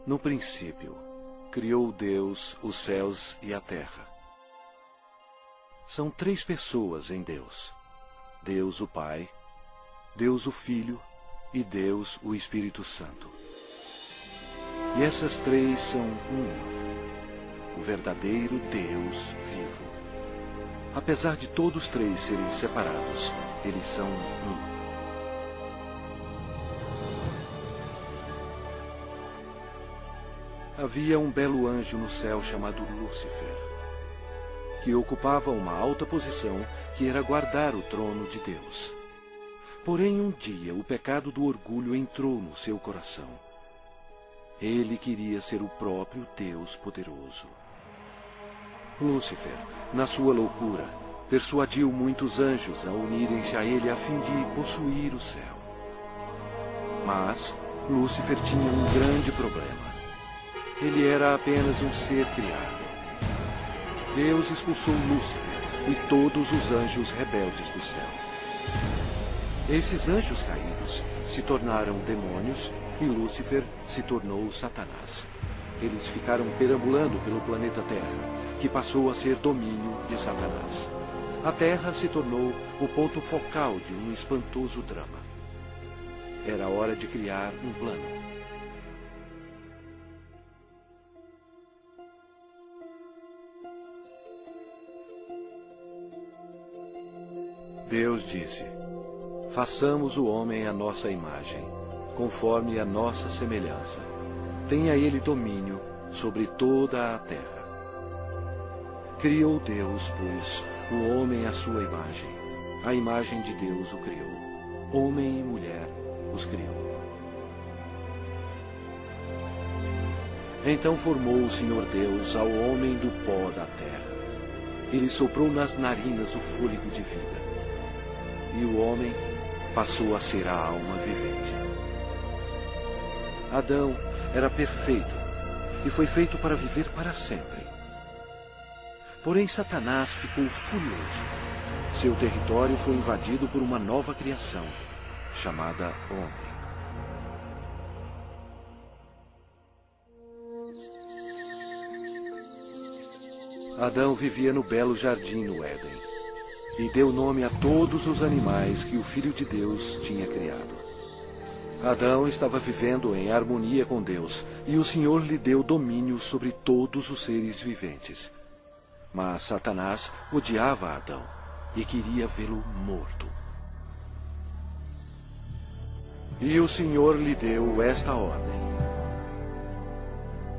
No princípio, criou Deus os céus e a terra. São três pessoas em Deus: Deus o Pai, Deus o Filho e Deus o Espírito Santo. E essas três são uma, o verdadeiro Deus vivo. Apesar de todos três serem separados, eles são um. Havia um belo anjo no céu chamado Lúcifer, que ocupava uma alta posição que era guardar o trono de Deus. Porém, um dia o pecado do orgulho entrou no seu coração. Ele queria ser o próprio Deus poderoso. Lúcifer, na sua loucura, persuadiu muitos anjos a unirem-se a ele a fim de possuir o céu. Mas Lúcifer tinha um grande problema. Ele era apenas um ser criado. Deus expulsou Lúcifer e todos os anjos rebeldes do céu. Esses anjos caídos se tornaram demônios e Lúcifer se tornou Satanás. Eles ficaram perambulando pelo planeta Terra, que passou a ser domínio de Satanás. A Terra se tornou o ponto focal de um espantoso drama. Era hora de criar um plano. Deus disse: façamos o homem à nossa imagem, conforme a nossa semelhança. Tenha ele domínio sobre toda a terra. Criou Deus, pois, o homem à sua imagem. A imagem de Deus o criou. Homem e mulher os criou. Então formou o Senhor Deus ao homem do pó da terra. Ele soprou nas narinas o fôlego de vida. E o homem passou a ser a alma vivente. Adão era perfeito e foi feito para viver para sempre. Porém, Satanás ficou furioso. Seu território foi invadido por uma nova criação, chamada homem. Adão vivia no belo jardim no Éden e deu nome a todos os animais que o Filho de Deus tinha criado. Adão estava vivendo em harmonia com Deus, e o Senhor lhe deu domínio sobre todos os seres viventes. Mas Satanás odiava Adão e queria vê-lo morto. E o Senhor lhe deu esta ordem: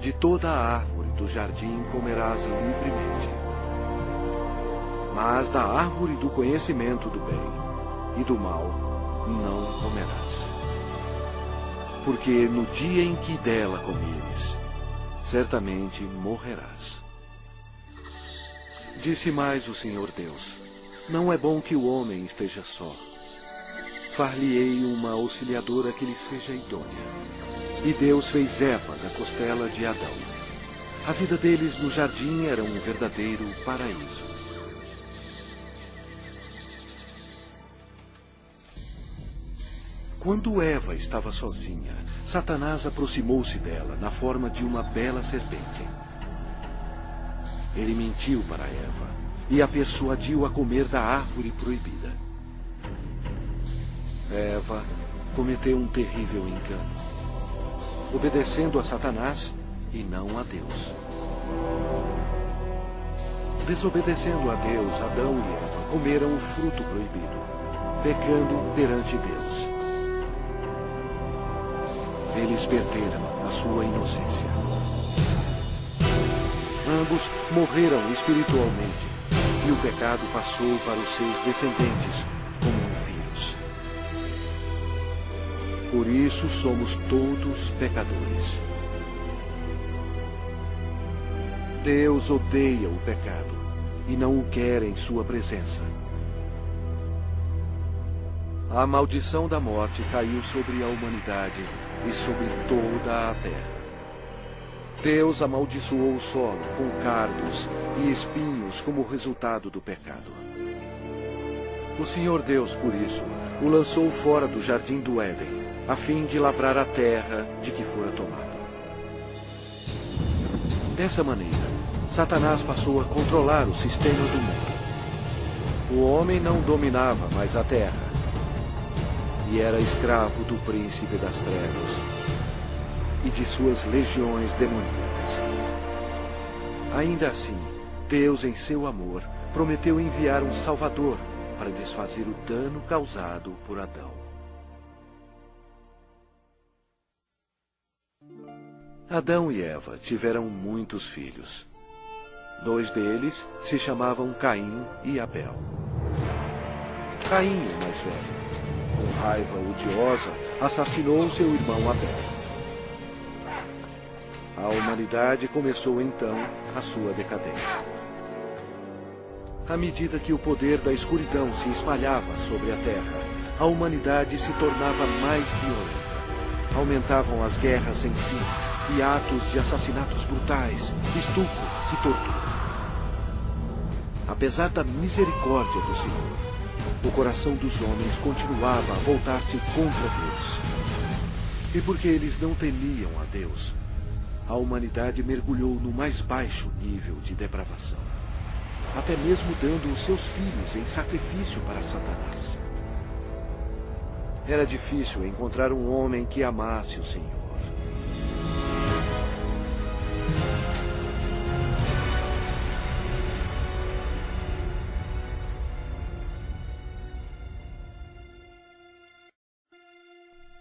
de toda a árvore do jardim comerás livremente, mas da árvore do conhecimento do bem e do mal não comerás. Porque no dia em que dela comeres, certamente morrerás. Disse mais o Senhor Deus: não é bom que o homem esteja só. Far-lhe-ei uma auxiliadora que lhe seja idônea. E Deus fez Eva da costela de Adão. A vida deles no jardim era um verdadeiro paraíso. Quando Eva estava sozinha, Satanás aproximou-se dela na forma de uma bela serpente. Ele mentiu para Eva e a persuadiu a comer da árvore proibida. Eva cometeu um terrível engano, obedecendo a Satanás e não a Deus. Desobedecendo a Deus, Adão e Eva comeram o fruto proibido, pecando perante Deus. Eles perderam a sua inocência. Ambos morreram espiritualmente, e o pecado passou para os seus descendentes como um vírus. Por isso somos todos pecadores. Deus odeia o pecado e não o quer em sua presença. A maldição da morte caiu sobre a humanidade e sobre toda a terra. Deus amaldiçoou o solo com cardos e espinhos como resultado do pecado. O Senhor Deus, por isso, o lançou fora do jardim do Éden, a fim de lavrar a terra de que fora tomado. Dessa maneira, Satanás passou a controlar o sistema do mundo. O homem não dominava mais a terra e era escravo do príncipe das trevas e de suas legiões demoníacas. Ainda assim, Deus, em seu amor, prometeu enviar um Salvador para desfazer o dano causado por Adão. Adão e Eva tiveram muitos filhos. 2 deles se chamavam Caim e Abel. Caim, o mais velho, com raiva odiosa, assassinou seu irmão Abel. A humanidade começou então a sua decadência. À medida que o poder da escuridão se espalhava sobre a terra, a humanidade se tornava mais violenta. Aumentavam as guerras sem fim e atos de assassinatos brutais, estupro e tortura. Apesar da misericórdia do Senhor, o coração dos homens continuava a voltar-se contra Deus. E porque eles não temiam a Deus, a humanidade mergulhou no mais baixo nível de depravação, até mesmo dando os seus filhos em sacrifício para Satanás. Era difícil encontrar um homem que amasse o Senhor.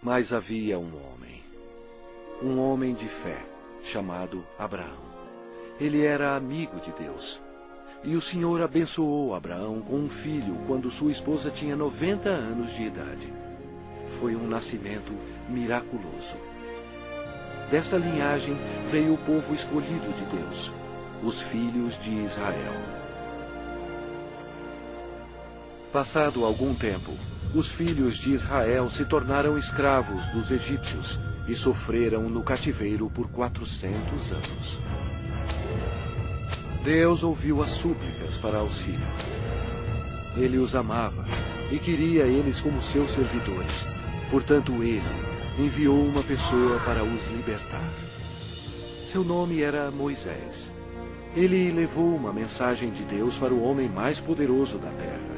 Mas havia um homem de fé, chamado Abraão. Ele era amigo de Deus. E o Senhor abençoou Abraão com um filho quando sua esposa tinha 90 anos de idade. Foi um nascimento miraculoso. Desta linhagem veio o povo escolhido de Deus, os filhos de Israel. Passado algum tempo, os filhos de Israel se tornaram escravos dos egípcios e sofreram no cativeiro por 400 anos. Deus ouviu as súplicas para auxílio. Ele os amava e queria eles como seus servidores. Portanto, ele enviou uma pessoa para os libertar. Seu nome era Moisés. Ele levou uma mensagem de Deus para o homem mais poderoso da terra,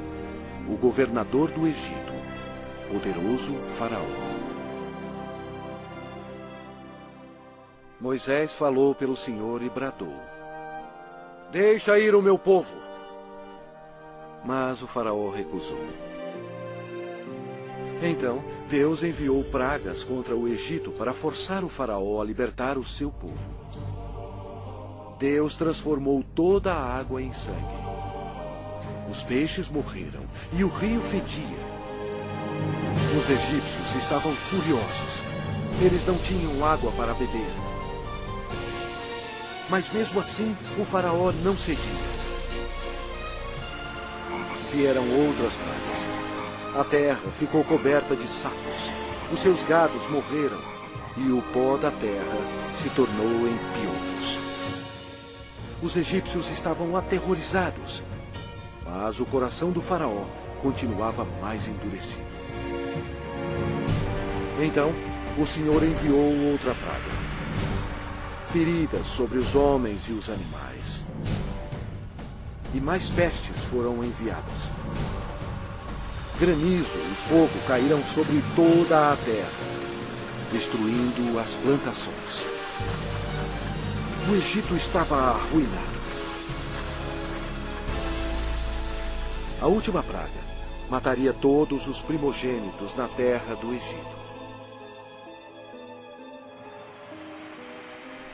o governador do Egito, poderoso Faraó. Moisés falou pelo Senhor e bradou: "Deixa ir o meu povo." Mas o Faraó recusou. Então, Deus enviou pragas contra o Egito para forçar o Faraó a libertar o seu povo. Deus transformou toda a água em sangue. Os peixes morreram e o rio fedia. Os egípcios estavam furiosos. Eles não tinham água para beber. Mas mesmo assim, o Faraó não cedia. Vieram outras pragas. A terra ficou coberta de sapos. Os seus gados morreram e o pó da terra se tornou em piolhos. Os egípcios estavam aterrorizados, mas o coração do Faraó continuava mais endurecido. Então, o Senhor enviou outra praga: feridas sobre os homens e os animais. E mais pestes foram enviadas. Granizo e fogo caíram sobre toda a terra, destruindo as plantações. O Egito estava arruinado. A última praga mataria todos os primogênitos na terra do Egito.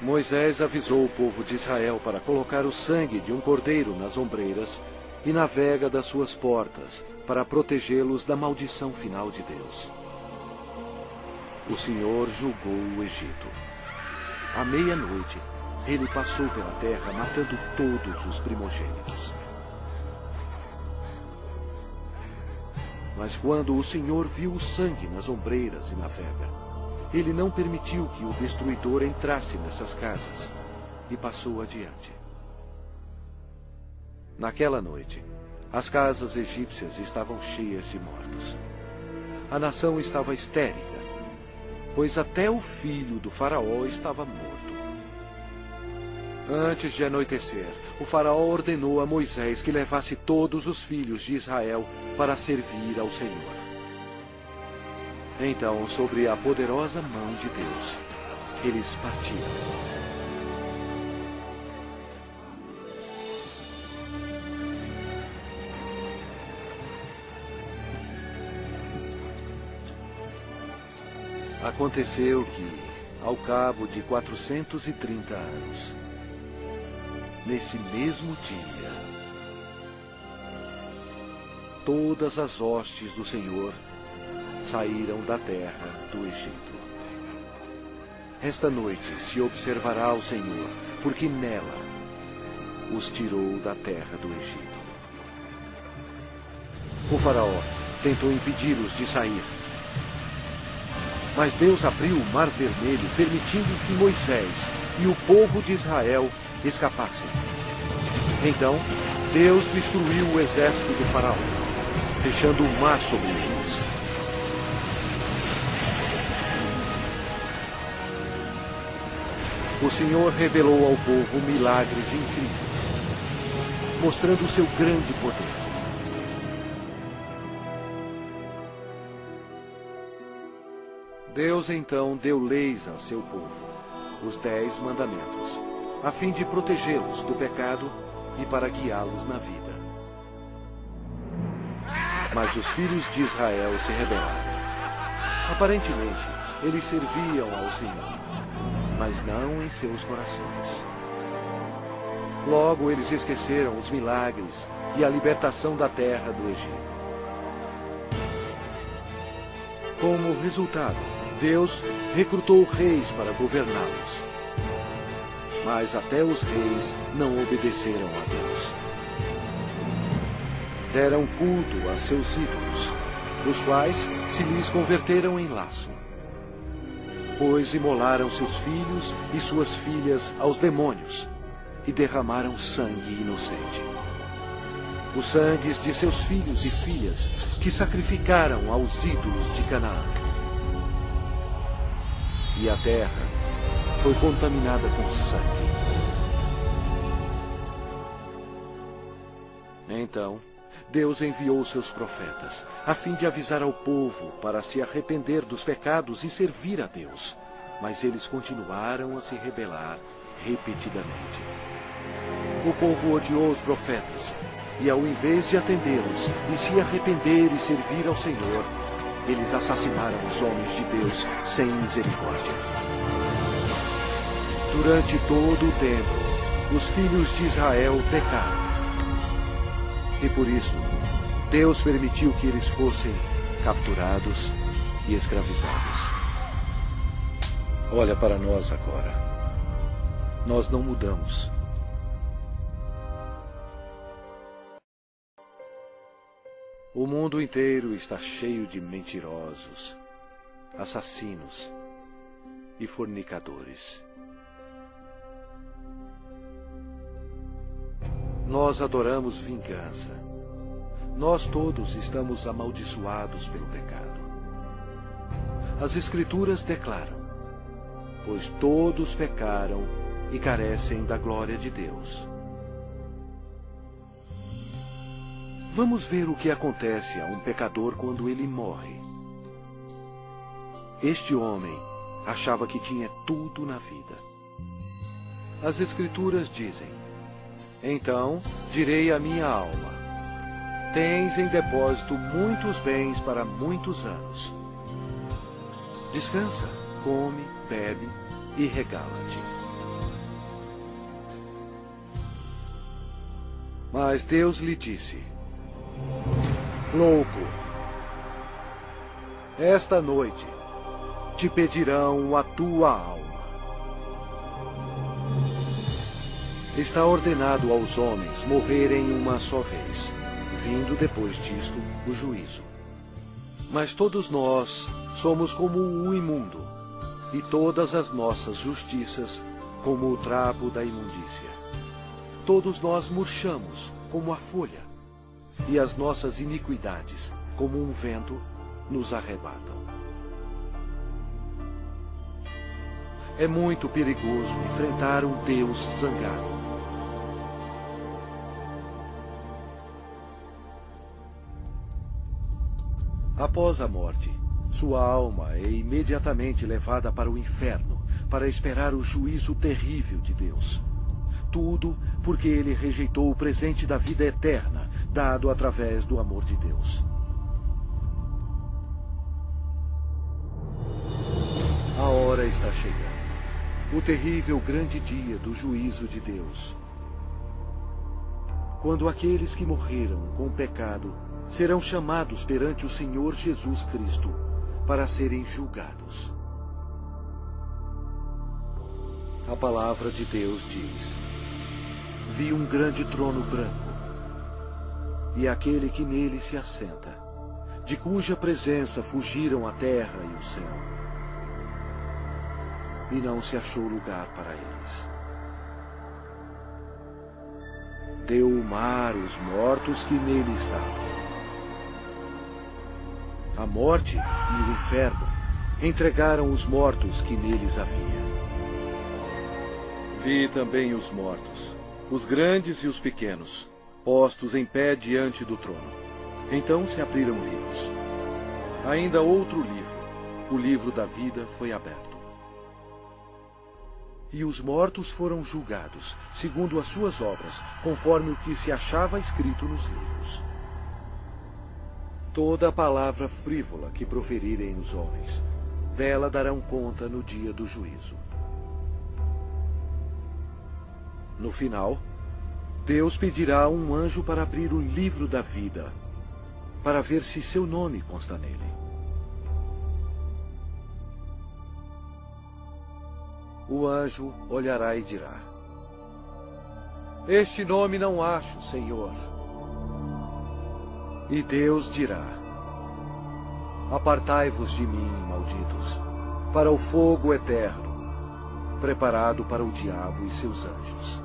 Moisés avisou o povo de Israel para colocar o sangue de um cordeiro nas ombreiras e na vega das suas portas, para protegê-los da maldição final de Deus. O Senhor julgou o Egito. À meia-noite, ele passou pela terra matando todos os primogênitos. Mas quando o Senhor viu o sangue nas ombreiras e na vega, ele não permitiu que o destruidor entrasse nessas casas e passou adiante. Naquela noite, as casas egípcias estavam cheias de mortos. A nação estava histérica, pois até o filho do Faraó estava morto. Antes de anoitecer, o faraó ordenou a Moisés que levasse todos os filhos de Israel para servir ao Senhor. Então, sobre a poderosa mão de Deus, eles partiram. Aconteceu que, ao cabo de 430 anos, nesse mesmo dia, todas as hostes do Senhor saíram da terra do Egito. Esta noite se observará o Senhor, porque nela os tirou da terra do Egito. O faraó tentou impedi-los de sair, mas Deus abriu o Mar Vermelho, permitindo que Moisés e o povo de Israel escapassem. Então, Deus destruiu o exército do faraó, fechando o mar sobre eles. O Senhor revelou ao povo milagres incríveis, mostrando o seu grande poder. Deus então deu leis a seu povo, os 10 mandamentos, a fim de protegê-los do pecado e para guiá-los na vida. Mas os filhos de Israel se rebelaram. Aparentemente, eles serviam ao Senhor, mas não em seus corações. Logo, eles esqueceram os milagres e a libertação da terra do Egito. Como resultado, Deus recrutou reis para governá-los. Mas até os reis não obedeceram a Deus. Deram culto a seus ídolos, os quais se lhes converteram em laço. Pois imolaram seus filhos e suas filhas aos demônios e derramaram sangue inocente. Os sangues de seus filhos e filhas que sacrificaram aos ídolos de Canaã. E a terra foi contaminada com sangue. Então, Deus enviou seus profetas, a fim de avisar ao povo para se arrepender dos pecados e servir a Deus. Mas eles continuaram a se rebelar repetidamente. O povo odiou os profetas, e ao invés de atendê-los e se arrepender e servir ao Senhor, eles assassinaram os homens de Deus sem misericórdia. Durante todo o tempo, os filhos de Israel pecaram. E por isso, Deus permitiu que eles fossem capturados e escravizados. Olha para nós agora. Nós não mudamos. O mundo inteiro está cheio de mentirosos, assassinos e fornicadores. Nós adoramos vingança. Nós todos estamos amaldiçoados pelo pecado. As Escrituras declaram: pois todos pecaram e carecem da glória de Deus. Vamos ver o que acontece a um pecador quando ele morre. Este homem achava que tinha tudo na vida. As Escrituras dizem: então direi à minha alma: tens em depósito muitos bens para muitos anos. Descansa, come, bebe e regala-te. Mas Deus lhe disse: louco, esta noite te pedirão a tua alma. Está ordenado aos homens morrerem uma só vez, vindo depois disto o juízo. Mas todos nós somos como o imundo, e todas as nossas justiças como o trapo da imundícia. Todos nós murchamos como a folha, e as nossas iniquidades, como um vento, nos arrebatam. É muito perigoso enfrentar um Deus zangado. Após a morte, sua alma é imediatamente levada para o inferno para esperar o juízo terrível de Deus. Tudo porque ele rejeitou o presente da vida eterna, dado através do amor de Deus. A hora está chegando. O terrível grande dia do juízo de Deus. Quando aqueles que morreram com o pecado serão chamados perante o Senhor Jesus Cristo para serem julgados. A palavra de Deus diz: vi um grande trono branco, e aquele que nele se assenta, de cuja presença fugiram a terra e o céu, e não se achou lugar para eles. Deu o mar os mortos que nele estavam. A morte e o inferno entregaram os mortos que neles havia. Vi também os mortos, os grandes e os pequenos, postos em pé diante do trono. Então se abriram livros. Ainda outro livro, o livro da vida, foi aberto. E os mortos foram julgados, segundo as suas obras, conforme o que se achava escrito nos livros. Toda a palavra frívola que proferirem os homens, dela darão conta no dia do juízo. No final, Deus pedirá a um anjo para abrir o livro da vida, para ver se seu nome consta nele. O anjo olhará e dirá: este nome não acho, Senhor. E Deus dirá: apartai-vos de mim, malditos, para o fogo eterno, preparado para o diabo e seus anjos.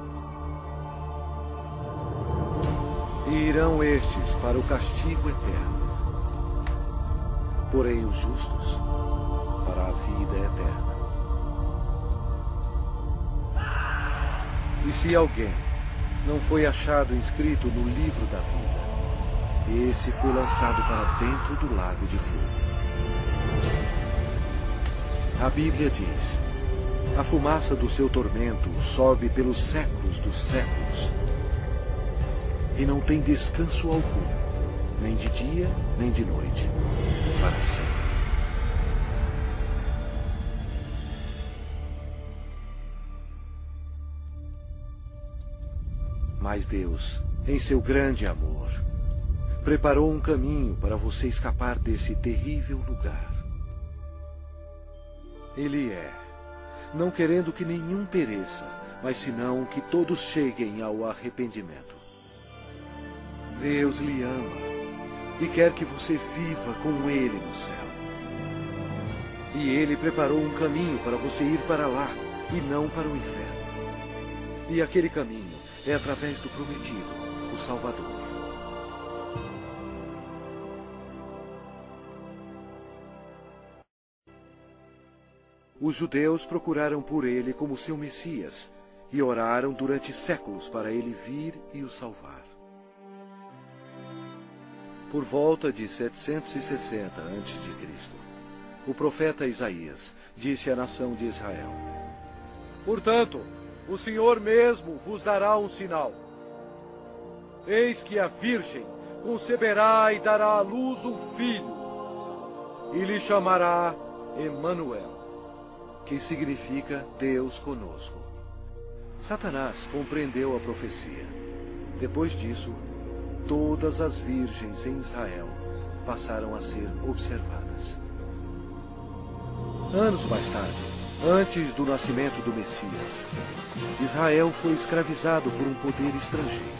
E irão estes para o castigo eterno, porém os justos para a vida eterna. E se alguém não foi achado inscrito no livro da vida, esse foi lançado para dentro do lago de fogo. A Bíblia diz: a fumaça do seu tormento sobe pelos séculos dos séculos, e não tem descanso algum, nem de dia, nem de noite, para sempre. Mas Deus, em seu grande amor, preparou um caminho para você escapar desse terrível lugar. Ele não querendo que nenhum pereça, mas senão que todos cheguem ao arrependimento. Deus lhe ama e quer que você viva com Ele no céu. E Ele preparou um caminho para você ir para lá e não para o inferno. E aquele caminho é através do prometido, o Salvador. Os judeus procuraram por ele como seu Messias e oraram durante séculos para ele vir e o salvar. Por volta de 760 a.C., o profeta Isaías disse à nação de Israel: portanto, o Senhor mesmo vos dará um sinal. Eis que a virgem conceberá e dará à luz um filho, e lhe chamará Emanuel, que significa Deus conosco. Satanás compreendeu a profecia. Depois disso, todas as virgens em Israel passaram a ser observadas. Anos mais tarde, antes do nascimento do Messias, Israel foi escravizado por um poder estrangeiro.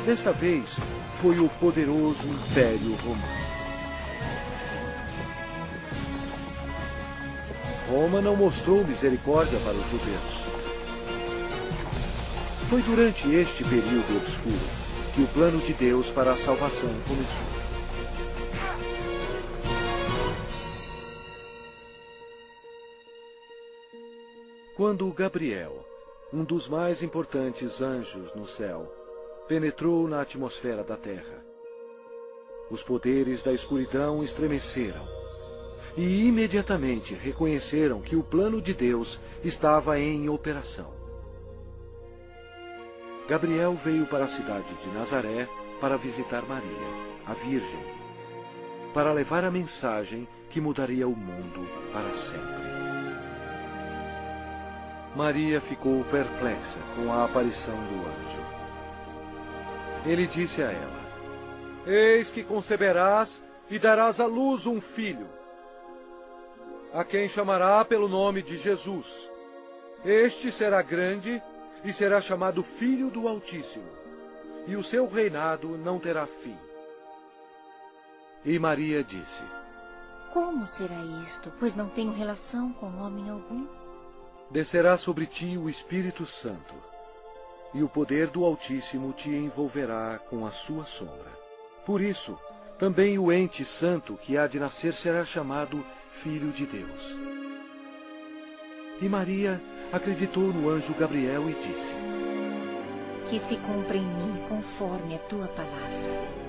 Desta vez, foi o poderoso Império Romano. Roma não mostrou misericórdia para os judeus. Foi durante este período obscuro que o plano de Deus para a salvação começou. Quando Gabriel, um dos mais importantes anjos no céu, penetrou na atmosfera da terra, os poderes da escuridão estremeceram e imediatamente reconheceram que o plano de Deus estava em operação. Gabriel veio para a cidade de Nazaré para visitar Maria, a Virgem, para levar a mensagem que mudaria o mundo para sempre. Maria ficou perplexa com a aparição do anjo. Ele disse a ela: Eis que conceberás e darás à luz um filho, a quem chamará pelo nome de Jesus. Este será grande e será chamado Filho do Altíssimo, e o seu reinado não terá fim. E Maria disse: Como será isto, pois não tenho relação com homem algum? Descerá sobre ti o Espírito Santo, e o poder do Altíssimo te envolverá com a sua sombra. Por isso, também o ente santo que há de nascer será chamado Filho de Deus. E Maria acreditou no anjo Gabriel e disse: Que se cumpra em mim conforme a tua palavra.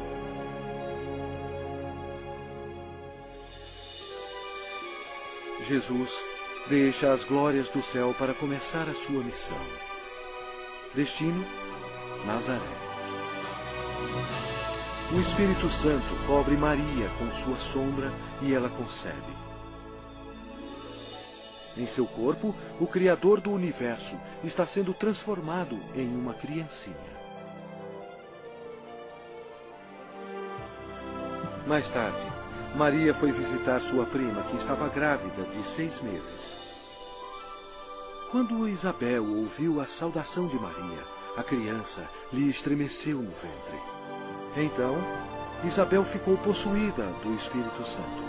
Jesus deixa as glórias do céu para começar a sua missão. Destino: Nazaré. O Espírito Santo cobre Maria com sua sombra e ela concebe. Em seu corpo, o Criador do universo está sendo transformado em uma criancinha. Mais tarde, Maria foi visitar sua prima, que estava grávida de 6 meses. Quando Isabel ouviu a saudação de Maria, a criança lhe estremeceu no ventre. Então, Isabel ficou possuída do Espírito Santo.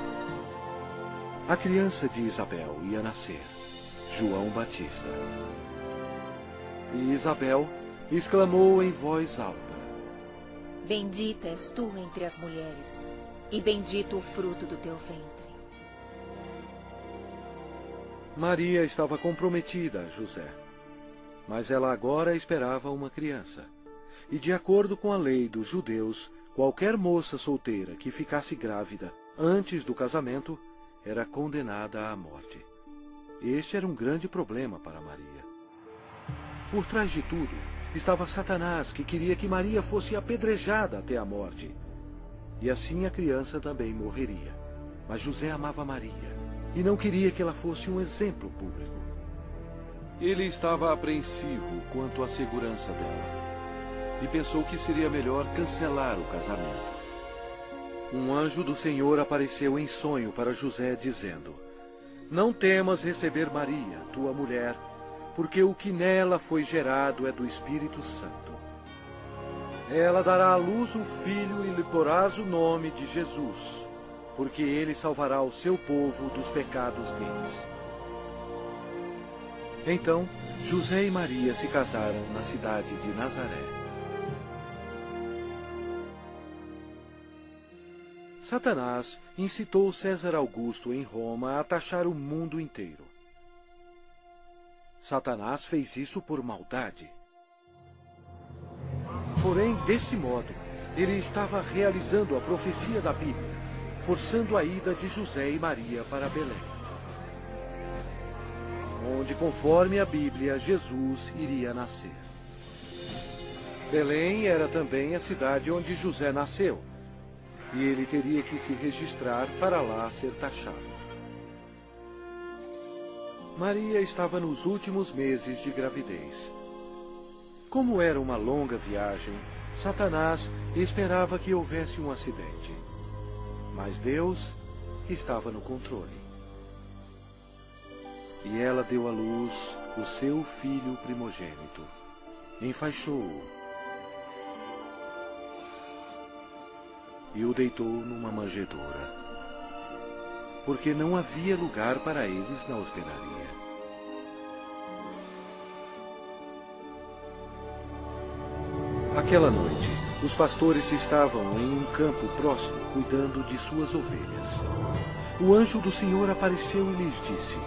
A criança de Isabel ia nascer, João Batista. E Isabel exclamou em voz alta: Bendita és tu entre as mulheres, e bendito o fruto do teu ventre. Maria estava comprometida a José, mas ela agora esperava uma criança. E de acordo com a lei dos judeus, qualquer moça solteira que ficasse grávida antes do casamento era condenada à morte. Este era um grande problema para Maria. Por trás de tudo estava Satanás, que queria que Maria fosse apedrejada até a morte. E assim a criança também morreria. Mas José amava Maria e não queria que ela fosse um exemplo público. Ele estava apreensivo quanto à segurança dela e pensou que seria melhor cancelar o casamento. Um anjo do Senhor apareceu em sonho para José, dizendo: Não temas receber Maria, tua mulher, porque o que nela foi gerado é do Espírito Santo. Ela dará à luz um filho e lhe porás o nome de Jesus, porque ele salvará o seu povo dos pecados deles. Então, José e Maria se casaram na cidade de Nazaré. Satanás incitou César Augusto em Roma a taxar o mundo inteiro. Satanás fez isso por maldade. Porém, desse modo, ele estava realizando a profecia da Bíblia, forçando a ida de José e Maria para Belém, onde, conforme a Bíblia, Jesus iria nascer. Belém era também a cidade onde José nasceu, e ele teria que se registrar para lá ser taxado. Maria estava nos últimos meses de gravidez. Como era uma longa viagem, Satanás esperava que houvesse um acidente. Mas Deus estava no controle. E ela deu à luz o seu filho primogênito. Enfaixou-o e o deitou numa manjedoura, porque não havia lugar para eles na hospedaria. Aquela noite, os pastores estavam em um campo próximo, cuidando de suas ovelhas. O anjo do Senhor apareceu e lhes disse: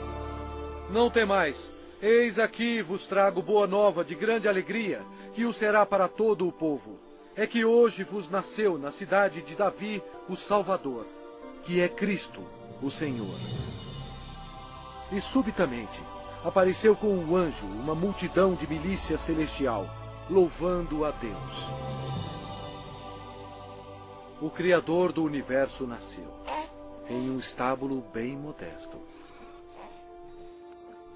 Não temais, Eis aqui vos trago boa nova de grande alegria, que o será para todo o povo. É que hoje vos nasceu na cidade de Davi o Salvador, que é Cristo, o Senhor. E subitamente apareceu com um anjo uma multidão de milícia celestial, louvando a Deus. O Criador do universo nasceu, em um estábulo bem modesto.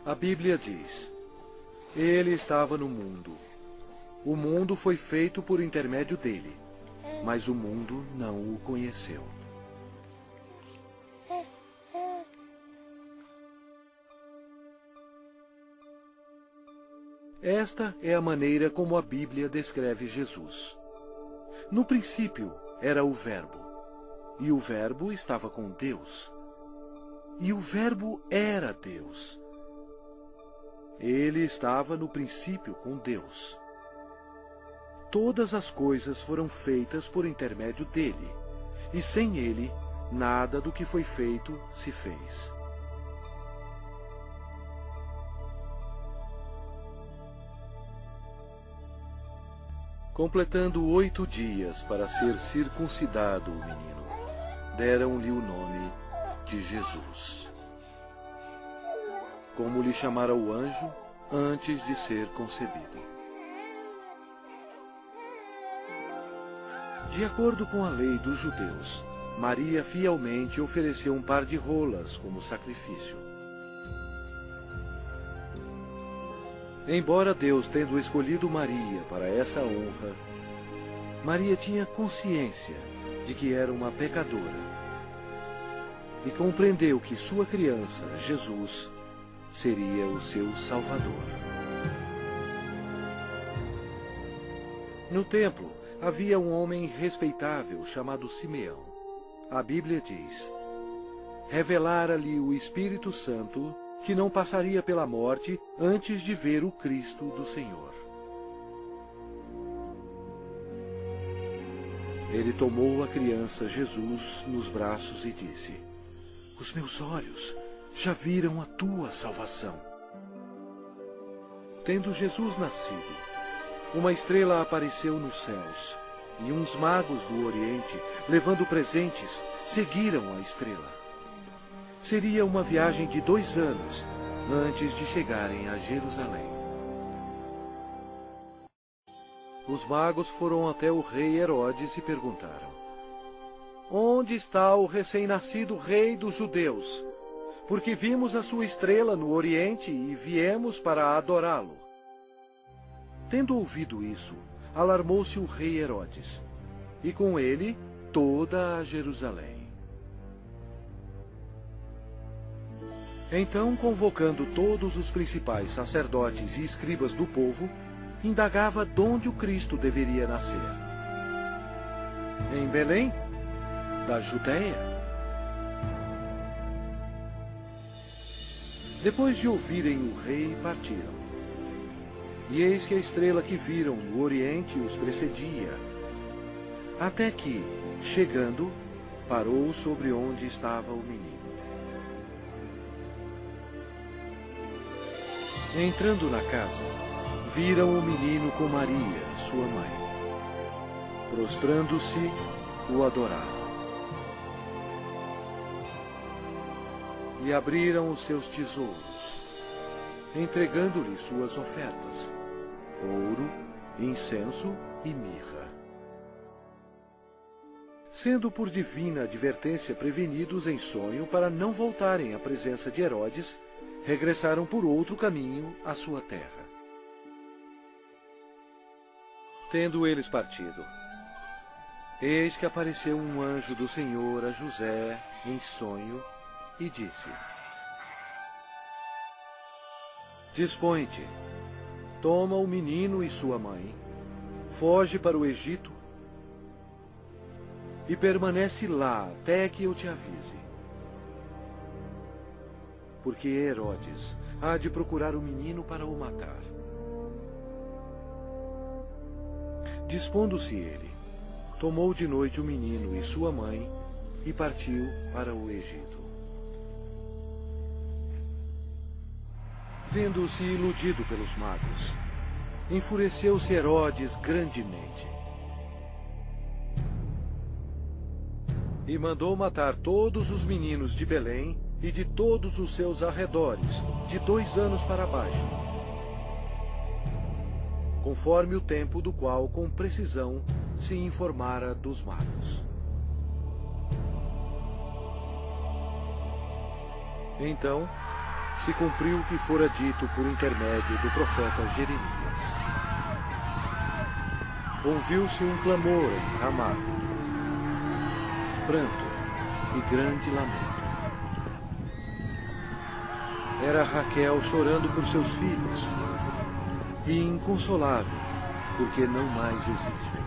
A Bíblia diz: Ele estava no mundo. O mundo foi feito por intermédio dele, mas o mundo não o conheceu. Esta é a maneira como a Bíblia descreve Jesus. No princípio era o Verbo, e o Verbo estava com Deus, e o Verbo era Deus. Ele estava no princípio com Deus. Todas as coisas foram feitas por intermédio dele, e sem ele, nada do que foi feito se fez. Completando 8 dias para ser circuncidado o menino, deram-lhe o nome de Jesus, como lhe chamara o anjo antes de ser concebido. De acordo com a lei dos judeus, Maria fielmente ofereceu um par de rolas como sacrifício. Embora Deus tendo escolhido Maria para essa honra, Maria tinha consciência de que era uma pecadora e compreendeu que sua criança, Jesus, seria o seu Salvador. No templo havia um homem respeitável chamado Simeão. A Bíblia diz: revelara-lhe o Espírito Santo que não passaria pela morte antes de ver o Cristo do Senhor. Ele tomou a criança Jesus nos braços e disse: os meus olhos já viram a tua salvação. Tendo Jesus nascido, uma estrela apareceu nos céus, e uns magos do Oriente, levando presentes, seguiram a estrela. Seria uma viagem de 2 anos antes de chegarem a Jerusalém. Os magos foram até o rei Herodes e perguntaram: onde está o recém-nascido rei dos judeus? Porque vimos a sua estrela no Oriente e viemos para adorá-lo. Tendo ouvido isso, alarmou-se o rei Herodes, e com ele toda a Jerusalém. Então, convocando todos os principais sacerdotes e escribas do povo, indagava donde o Cristo deveria nascer. Em Belém, da Judéia. Depois de ouvirem o rei, partiram. E eis que a estrela que viram no Oriente os precedia, até que, chegando, parou sobre onde estava o menino. Entrando na casa, viram o menino com Maria, sua mãe. Prostrando-se, o adoraram. E abriram os seus tesouros, entregando-lhe suas ofertas: ouro, incenso e mirra. Sendo por divina advertência prevenidos em sonho para não voltarem à presença de Herodes, regressaram por outro caminho à sua terra. Tendo eles partido, eis que apareceu um anjo do Senhor a José em sonho e disse: dispõe-te, toma o menino e sua mãe, foge para o Egito e permanece lá até que eu te avise. Porque Herodes há de procurar o menino para o matar. Dispondo-se ele, tomou de noite o menino e sua mãe e partiu para o Egito. Vendo-se iludido pelos magos, enfureceu-se Herodes grandemente e mandou matar todos os meninos de Belém e de todos os seus arredores, de 2 anos para baixo, conforme o tempo do qual com precisão se informara dos magos. Então se cumpriu o que fora dito por intermédio do profeta Jeremias. Ouviu-se um clamor em Ramá, pranto e grande lamento. Era Raquel chorando por seus filhos, e inconsolável, porque não mais existem.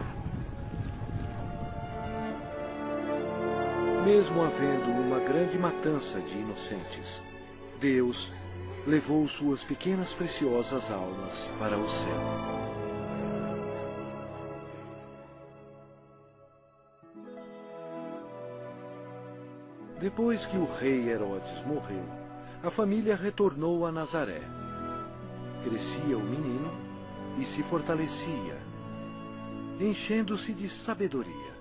Mesmo havendo uma grande matança de inocentes, Deus levou suas pequenas preciosas almas para o céu. Depois que o rei Herodes morreu, a família retornou a Nazaré. Crescia o menino e se fortalecia, enchendo-se de sabedoria,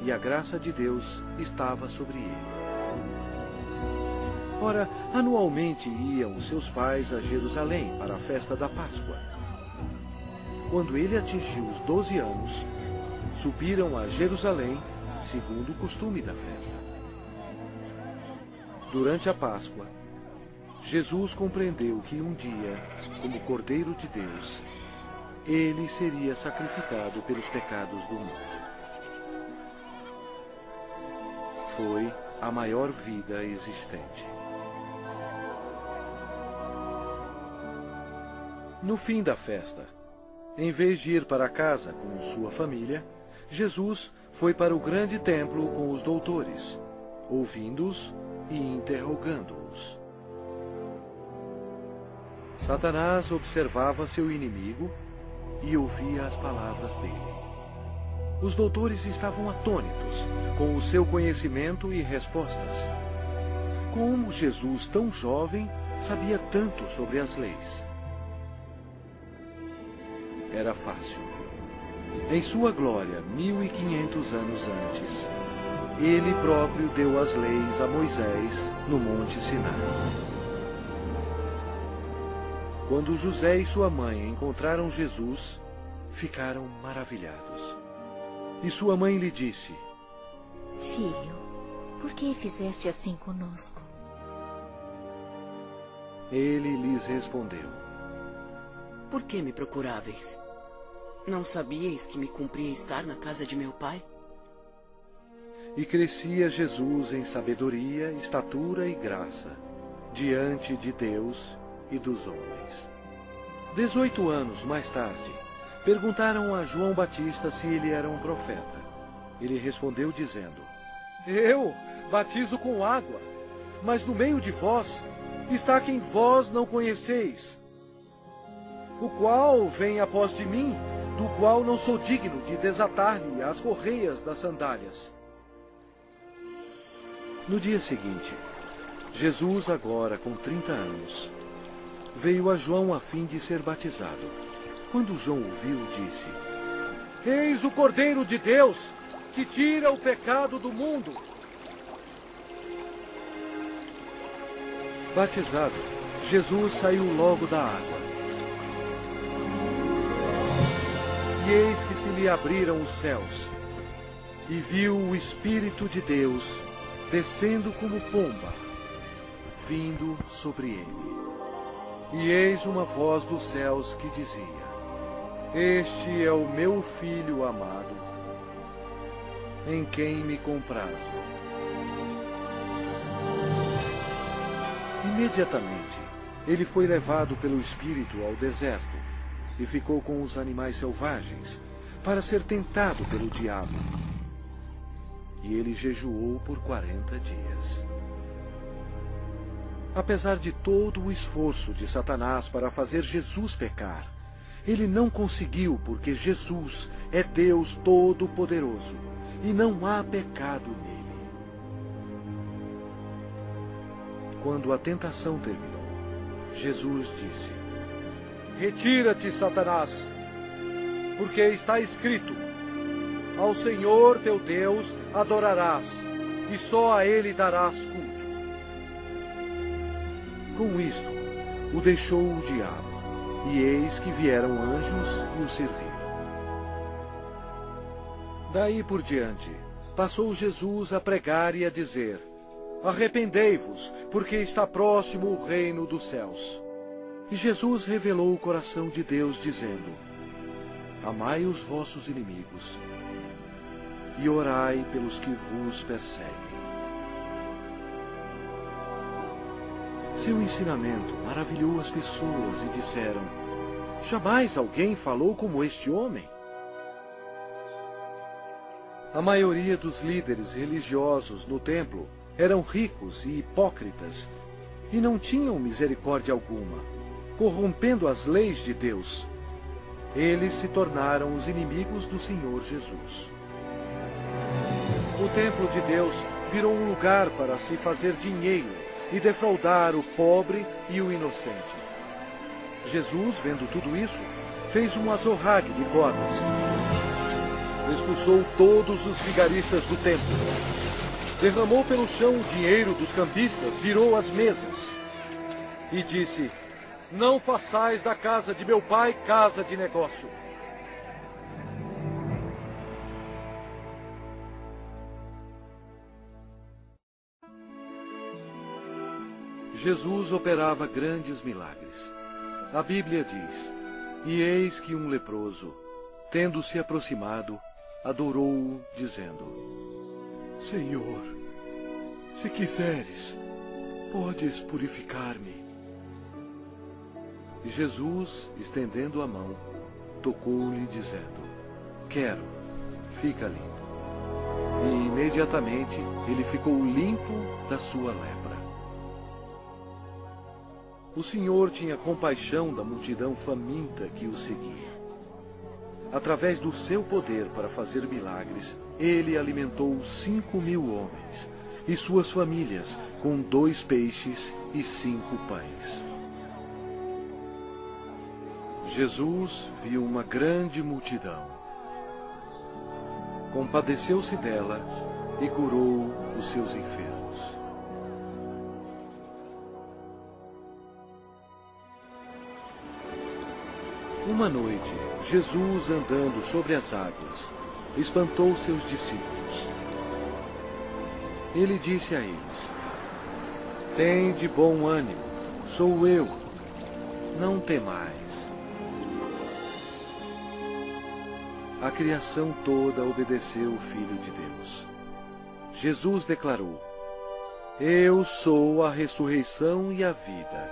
e a graça de Deus estava sobre ele. Ora, anualmente iam seus pais a Jerusalém para a festa da Páscoa. Quando ele atingiu os 12 anos, subiram a Jerusalém, segundo o costume da festa. Durante a Páscoa, Jesus compreendeu que um dia, como Cordeiro de Deus, ele seria sacrificado pelos pecados do mundo. Foi a maior vida existente. No fim da festa, em vez de ir para casa com sua família, Jesus foi para o grande templo com os doutores, ouvindo-os e interrogando-os. Satanás observava seu inimigo e ouvia as palavras dele. Os doutores estavam atônitos com o seu conhecimento e respostas. Como Jesus, tão jovem, sabia tanto sobre as leis? Era fácil. Em sua glória, 1500 anos antes, ele próprio deu as leis a Moisés no Monte Sinai. Quando José e sua mãe encontraram Jesus, ficaram maravilhados. E sua mãe lhe disse: Filho, por que fizeste assim conosco? Ele lhes respondeu: Por que me procuráveis? Não sabíeis que me cumpria estar na casa de meu pai? E crescia Jesus em sabedoria, estatura e graça, diante de Deus e dos homens. 18 anos mais tarde, perguntaram a João Batista se ele era um profeta. Ele respondeu dizendo: Eu batizo com água, mas no meio de vós está quem vós não conheceis, o qual vem após de mim, do qual não sou digno de desatar-lhe as correias das sandálias. No dia seguinte, Jesus, agora com 30 anos, veio a João a fim de ser batizado. Quando João o viu, disse: Eis o Cordeiro de Deus, que tira o pecado do mundo. Batizado, Jesus saiu logo da água. E eis que se lhe abriram os céus, e viu o Espírito de Deus descendo como pomba, vindo sobre ele. E eis uma voz dos céus que dizia: Este é o meu Filho amado, em quem me comprazo. Imediatamente, ele foi levado pelo Espírito ao deserto e ficou com os animais selvagens, para ser tentado pelo diabo. E ele jejuou por 40 dias. Apesar de todo o esforço de Satanás para fazer Jesus pecar, ele não conseguiu, porque Jesus é Deus Todo-Poderoso e não há pecado nele. Quando a tentação terminou, Jesus disse: Retira-te, Satanás, porque está escrito: Ao Senhor teu Deus adorarás, e só a Ele darás culto. Com isto, o deixou o diabo, e eis que vieram anjos e o serviram. Daí por diante, passou Jesus a pregar e a dizer: Arrependei-vos, porque está próximo o reino dos céus. E Jesus revelou o coração de Deus, dizendo: Amai os vossos inimigos, e orai pelos que vos perseguem. Seu ensinamento maravilhou as pessoas e disseram: Jamais alguém falou como este homem. A maioria dos líderes religiosos no templo eram ricos e hipócritas e não tinham misericórdia alguma, corrompendo as leis de Deus. Eles se tornaram os inimigos do Senhor Jesus. O templo de Deus virou um lugar para se fazer dinheiro e defraudar o pobre e o inocente. Jesus, vendo tudo isso, fez um azorrague de cordas. Expulsou todos os vigaristas do templo. Derramou pelo chão o dinheiro dos cambistas, virou as mesas. E disse: Não façais da casa de meu pai casa de negócio. Jesus operava grandes milagres. A Bíblia diz: E eis que um leproso, tendo se aproximado, adorou-o, dizendo: Senhor, se quiseres, podes purificar-me. E Jesus, estendendo a mão, tocou-lhe, dizendo: Quero, fica limpo. E imediatamente ele ficou limpo da sua lepra. O Senhor tinha compaixão da multidão faminta que o seguia. Através do seu poder para fazer milagres, ele alimentou 5.000 homens e suas famílias com 2 peixes e 5 pães. Jesus viu uma grande multidão. Compadeceu-se dela e curou os seus enfermos. Uma noite, Jesus, andando sobre as águas, espantou seus discípulos. Ele disse a eles: Tende bom ânimo, sou eu, não temais. A criação toda obedeceu o Filho de Deus. Jesus declarou: Eu sou a ressurreição e a vida.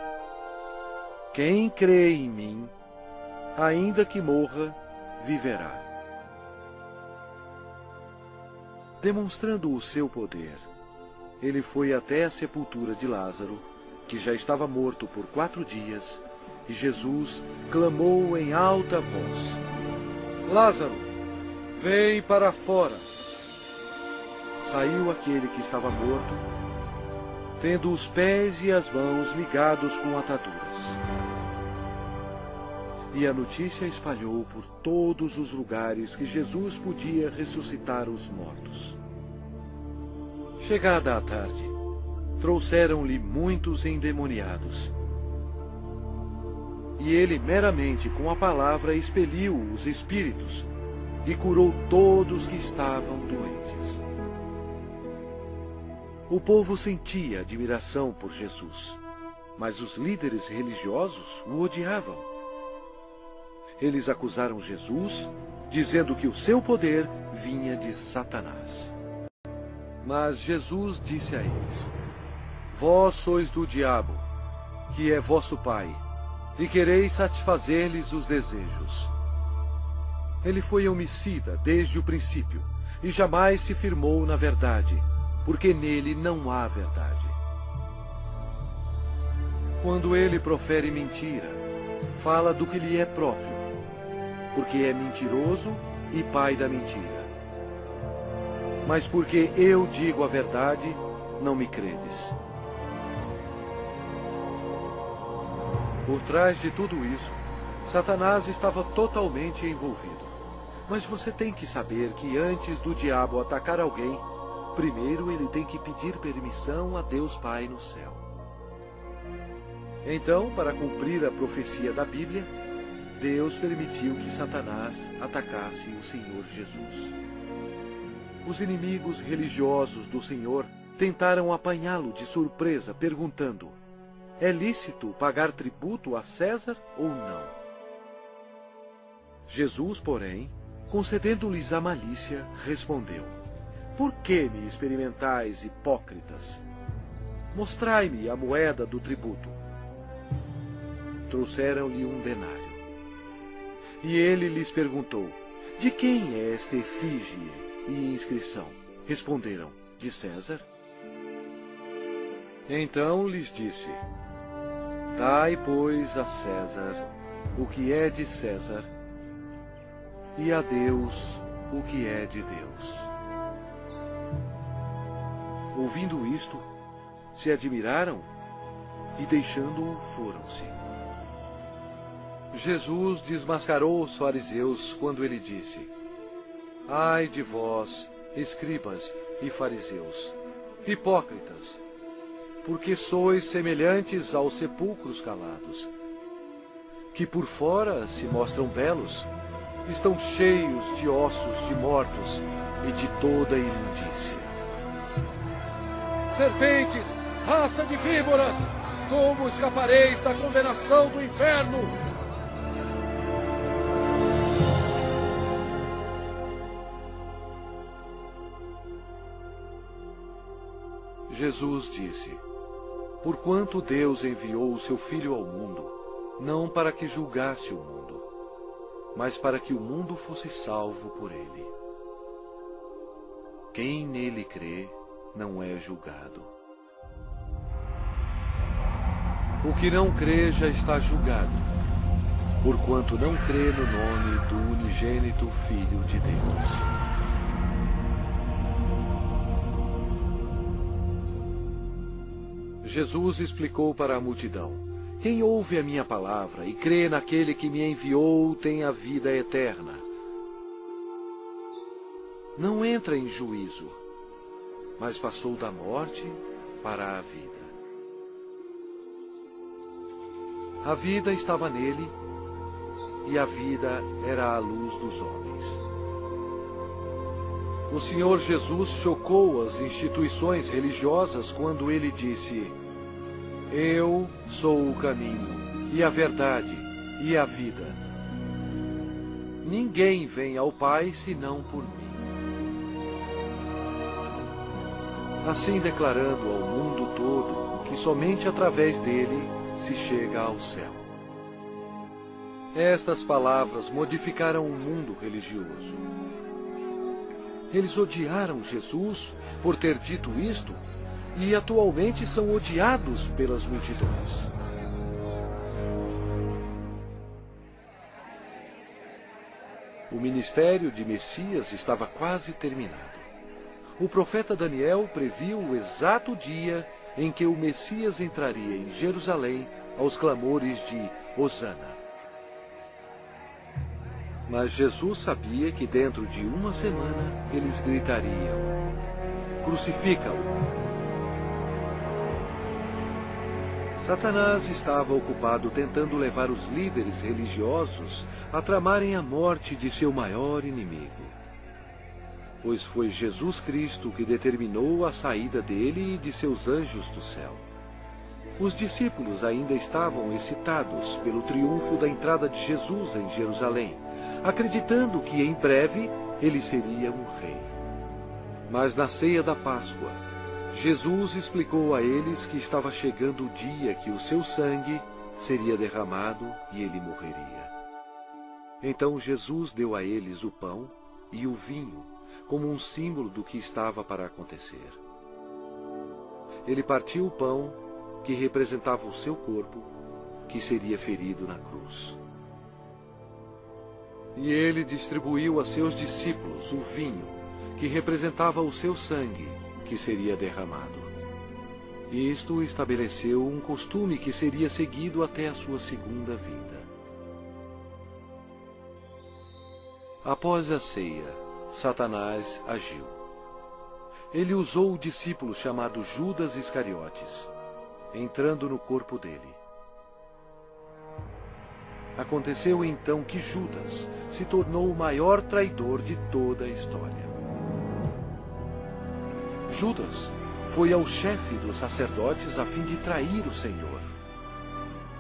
Quem crê em mim, ainda que morra, viverá. Demonstrando o seu poder, ele foi até a sepultura de Lázaro, que já estava morto por 4 dias, e Jesus clamou em alta voz: Lázaro, vem para fora. Saiu aquele que estava morto, tendo os pés e as mãos ligados com ataduras. E a notícia espalhou por todos os lugares que Jesus podia ressuscitar os mortos. Chegada a tarde, trouxeram-lhe muitos endemoniados. E ele meramente com a palavra expeliu os espíritos e curou todos que estavam doentes. O povo sentia admiração por Jesus, mas os líderes religiosos o odiavam. Eles acusaram Jesus, dizendo que o seu poder vinha de Satanás. Mas Jesus disse a eles: Vós sois do diabo, que é vosso pai, e quereis satisfazer-lhes os desejos. Ele foi homicida desde o princípio, e jamais se firmou na verdade, porque nele não há verdade. Quando ele profere mentira, fala do que lhe é próprio, porque é mentiroso e pai da mentira. Mas porque eu digo a verdade, não me credes. Por trás de tudo isso, Satanás estava totalmente envolvido. Mas você tem que saber que antes do diabo atacar alguém, primeiro ele tem que pedir permissão a Deus Pai no céu. Então, para cumprir a profecia da Bíblia, Deus permitiu que Satanás atacasse o Senhor Jesus. Os inimigos religiosos do Senhor tentaram apanhá-lo de surpresa, perguntando: é lícito pagar tributo a César ou não? Jesus, porém, concedendo-lhes a malícia, respondeu: por que me experimentais, hipócritas? Mostrai-me a moeda do tributo. Trouxeram-lhe um denário. E ele lhes perguntou: de quem é esta efígie e inscrição? Responderam: de César. Então lhes disse: dai, pois, a César o que é de César, e a Deus o que é de Deus. Ouvindo isto, se admiraram e, deixando-o, foram-se. Jesus desmascarou os fariseus quando ele disse: ai de vós, escribas e fariseus, hipócritas, porque sois semelhantes aos sepulcros calados, que por fora se mostram belos, estão cheios de ossos de mortos e de toda imundícia. Serpentes, raça de víboras, como escapareis da condenação do inferno? Jesus disse: porquanto Deus enviou o seu Filho ao mundo, não para que julgasse o mundo, mas para que o mundo fosse salvo por ele. Quem nele crê não é julgado. O que não crê já está julgado, porquanto não crê no nome do unigênito Filho de Deus. Jesus explicou para a multidão: quem ouve a minha palavra e crê naquele que me enviou tem a vida eterna. Não entra em juízo, mas passou da morte para a vida. A vida estava nele, e a vida era a luz dos homens. O Senhor Jesus chocou as instituições religiosas quando ele disse: eu sou o caminho, e a verdade, e a vida. Ninguém vem ao Pai senão por mim. Assim declarando ao mundo todo que somente através dele se chega ao céu. Estas palavras modificaram o mundo religioso. Eles odiaram Jesus por ter dito isto e atualmente são odiados pelas multidões. O ministério de Messias estava quase terminado. O profeta Daniel previu o exato dia em que o Messias entraria em Jerusalém aos clamores de Hosana. Mas Jesus sabia que dentro de uma semana eles gritariam: crucifica-o! Satanás estava ocupado tentando levar os líderes religiosos a tramarem a morte de seu maior inimigo. Pois foi Jesus Cristo que determinou a saída dele e de seus anjos do céu. Os discípulos ainda estavam excitados pelo triunfo da entrada de Jesus em Jerusalém, acreditando que em breve ele seria um rei. Mas na ceia da Páscoa, Jesus explicou a eles que estava chegando o dia que o seu sangue seria derramado e ele morreria. Então Jesus deu a eles o pão e o vinho, como um símbolo do que estava para acontecer. Ele partiu o pão, que representava o seu corpo, que seria ferido na cruz. E ele distribuiu a seus discípulos o vinho, que representava o seu sangue, que seria derramado. Isto estabeleceu um costume que seria seguido até a sua segunda vinda. Após a ceia, Satanás agiu. Ele usou o discípulo chamado Judas Iscariotes, entrando no corpo dele. Aconteceu então que Judas se tornou o maior traidor de toda a história. Judas foi ao chefe dos sacerdotes a fim de trair o Senhor.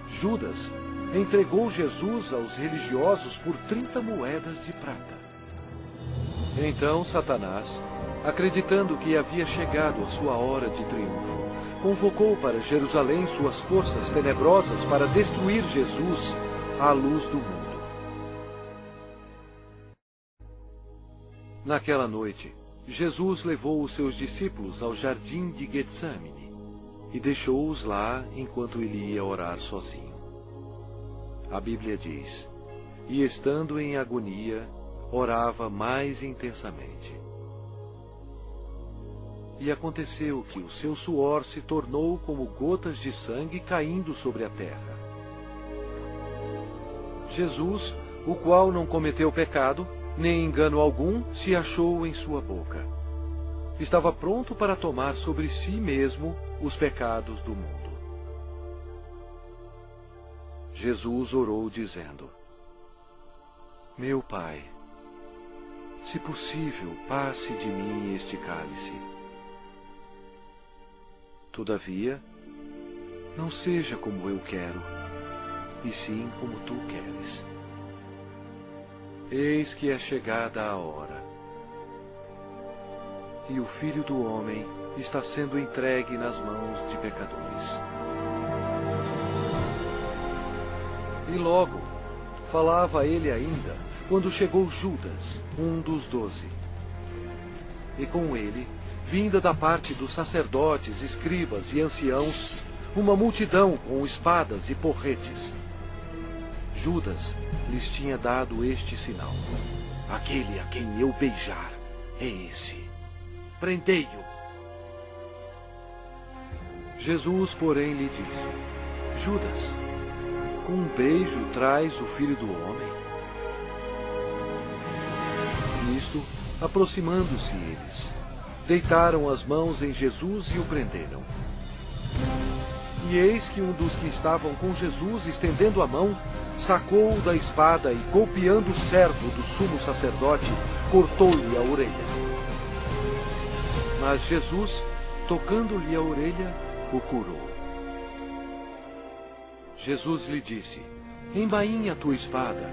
Judas entregou Jesus aos religiosos por 30 moedas de prata. Então Satanás, acreditando que havia chegado a sua hora de triunfo, convocou para Jerusalém suas forças tenebrosas para destruir Jesus à luz do mundo. Naquela noite, Jesus levou os seus discípulos ao jardim de Getsemane e deixou-os lá enquanto ele ia orar sozinho. A Bíblia diz: e estando em agonia, orava mais intensamente. E aconteceu que o seu suor se tornou como gotas de sangue caindo sobre a terra. Jesus, o qual não cometeu pecado, nem engano algum se achou em sua boca, estava pronto para tomar sobre si mesmo os pecados do mundo. Jesus orou dizendo: meu Pai, se possível, passe de mim este cálice. Todavia, não seja como eu quero, e sim como tu queres. Eis que é chegada a hora, e o Filho do Homem está sendo entregue nas mãos de pecadores. E logo, falava ele ainda, quando chegou Judas, um dos 12. E com ele, vinda da parte dos sacerdotes, escribas e anciãos, uma multidão com espadas e porretes. Judas lhes tinha dado este sinal: aquele a quem eu beijar é esse. Prendei-o. Jesus, porém, lhe disse: Judas, com um beijo traz o Filho do Homem? Nisto, aproximando-se eles, deitaram as mãos em Jesus e o prenderam. E eis que um dos que estavam com Jesus, estendendo a mão, sacou-o da espada e, golpeando o servo do sumo sacerdote, cortou-lhe a orelha. Mas Jesus, tocando-lhe a orelha, o curou. Jesus lhe disse: embainha a tua espada,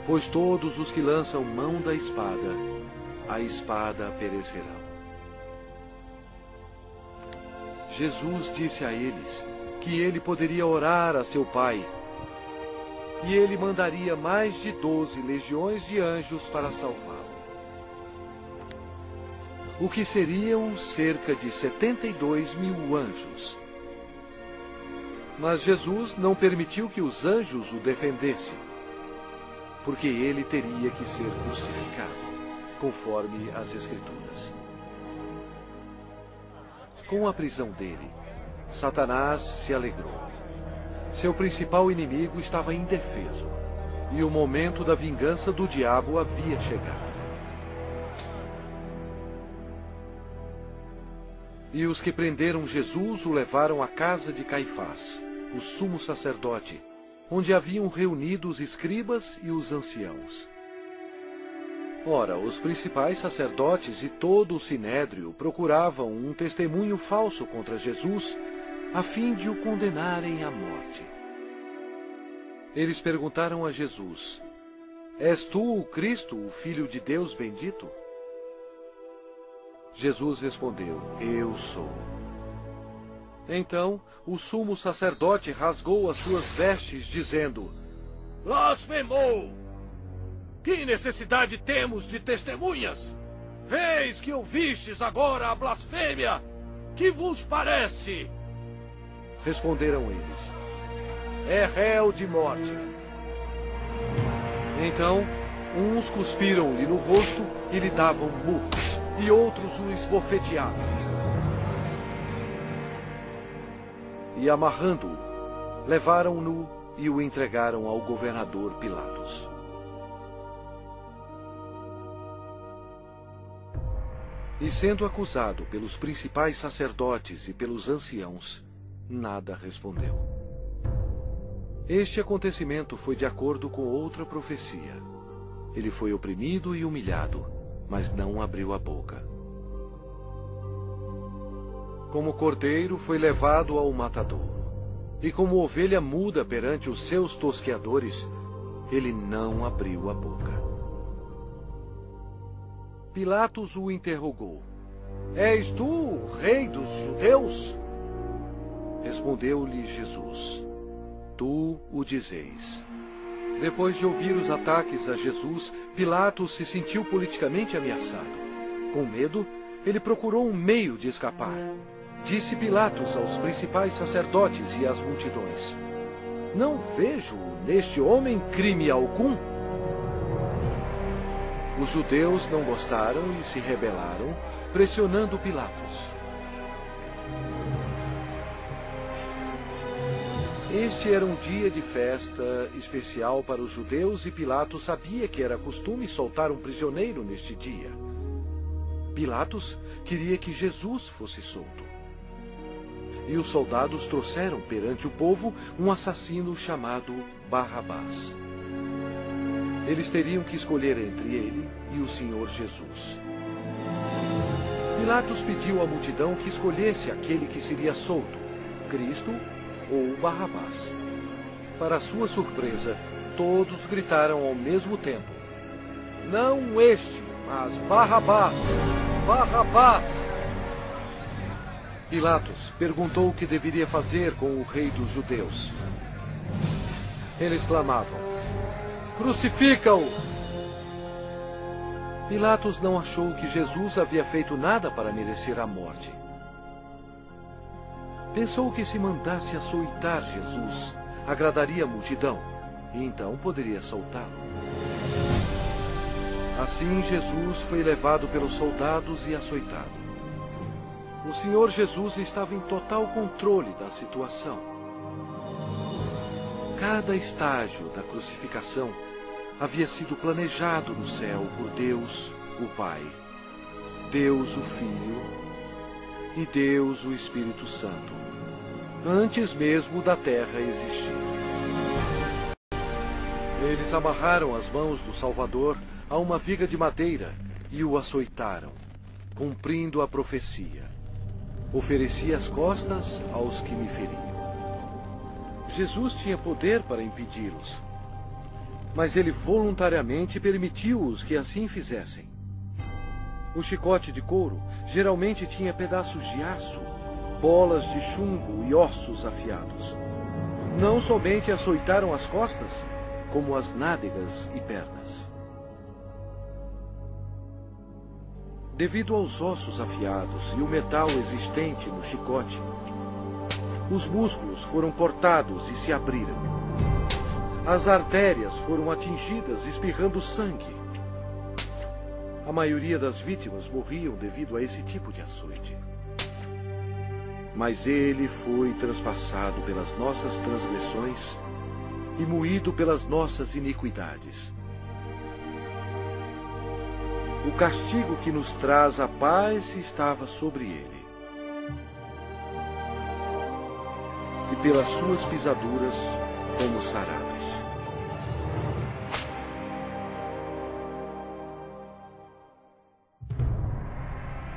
pois todos os que lançam mão da espada, a espada perecerão. Jesus disse a eles que ele poderia orar a seu Pai, e ele mandaria mais de 12 legiões de anjos para salvá-lo. O que seriam cerca de 72.000 anjos. Mas Jesus não permitiu que os anjos o defendessem, porque ele teria que ser crucificado, conforme as Escrituras. Com a prisão dele, Satanás se alegrou. Seu principal inimigo estava indefeso, e o momento da vingança do diabo havia chegado. E os que prenderam Jesus o levaram à casa de Caifás, o sumo sacerdote, onde haviam reunido os escribas e os anciãos. Ora, os principais sacerdotes e todo o sinédrio procuravam um testemunho falso contra Jesus, a fim de o condenarem à morte. Eles perguntaram a Jesus: és tu o Cristo, o Filho de Deus bendito? Jesus respondeu: eu sou. Então o sumo sacerdote rasgou as suas vestes, dizendo: blasfemou! Que necessidade temos de testemunhas? Eis que ouvistes agora a blasfêmia! Que vos parece? Responderam eles: é réu de morte. Então, uns cuspiram-lhe no rosto e lhe davam murros, e outros o esbofeteavam. e, amarrando-o, levaram-no e o entregaram ao governador Pilatos. E sendo acusado pelos principais sacerdotes e pelos anciãos, nada respondeu. Este acontecimento foi de acordo com outra profecia. Ele foi oprimido e humilhado, mas não abriu a boca. Como cordeiro foi levado ao matadouro, e como ovelha muda perante os seus tosqueadores, ele não abriu a boca. Pilatos o interrogou: És tu o rei dos judeus? Respondeu-lhe Jesus: Tu o dizeis. Depois de ouvir os ataques a Jesus, Pilatos se sentiu politicamente ameaçado. Com medo, ele procurou um meio de escapar. Disse Pilatos aos principais sacerdotes e às multidões: Não vejo neste homem crime algum. Os judeus não gostaram e se rebelaram, pressionando Pilatos. Este era um dia de festa especial para os judeus e Pilatos sabia que era costume soltar um prisioneiro neste dia. Pilatos queria que Jesus fosse solto. E os soldados trouxeram perante o povo um assassino chamado Barrabás. Eles teriam que escolher entre ele e o Senhor Jesus. Pilatos pediu à multidão que escolhesse aquele que seria solto, Cristo ou Barrabás. Para sua surpresa, todos gritaram ao mesmo tempo: Não este, mas Barrabás! Barrabás! Pilatos perguntou o que deveria fazer com o rei dos judeus. Eles clamavam: Crucifica-o! Pilatos não achou que Jesus havia feito nada para merecer a morte. Pensou que se mandasse açoitar Jesus, agradaria a multidão, e então poderia soltá-lo. Assim Jesus foi levado pelos soldados e açoitado. O Senhor Jesus estava em total controle da situação. Cada estágio da crucificação havia sido planejado no céu por Deus, o Pai, Deus, o Filho e Deus, o Espírito Santo, antes mesmo da terra existir. Eles amarraram as mãos do Salvador a uma viga de madeira e o açoitaram, cumprindo a profecia: Ofereci as costas aos que me feriam. Jesus tinha poder para impedi-los, mas ele voluntariamente permitiu-os que assim fizessem. O chicote de couro geralmente tinha pedaços de aço, bolas de chumbo e ossos afiados. Não somente açoitaram as costas, como as nádegas e pernas. Devido aos ossos afiados e o metal existente no chicote, os músculos foram cortados e se abriram. As artérias foram atingidas, espirrando sangue. A maioria das vítimas morriam devido a esse tipo de açoite. Mas ele foi transpassado pelas nossas transgressões e moído pelas nossas iniquidades. O castigo que nos traz a paz estava sobre ele. E pelas suas pisaduras fomos sarados.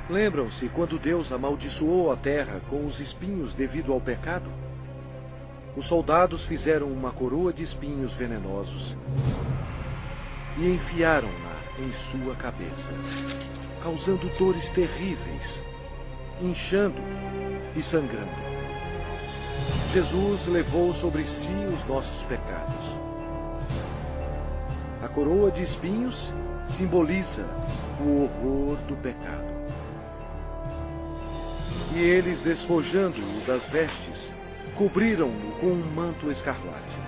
Lembram-se quando Deus amaldiçoou a terra com os espinhos devido ao pecado? Os soldados fizeram uma coroa de espinhos venenosos e enfiaram-na em sua cabeça, causando dores terríveis, inchando e sangrando. Jesus levou sobre si os nossos pecados. A coroa de espinhos simboliza o horror do pecado. E eles, despojando-o das vestes, cobriram-no com um manto escarlate.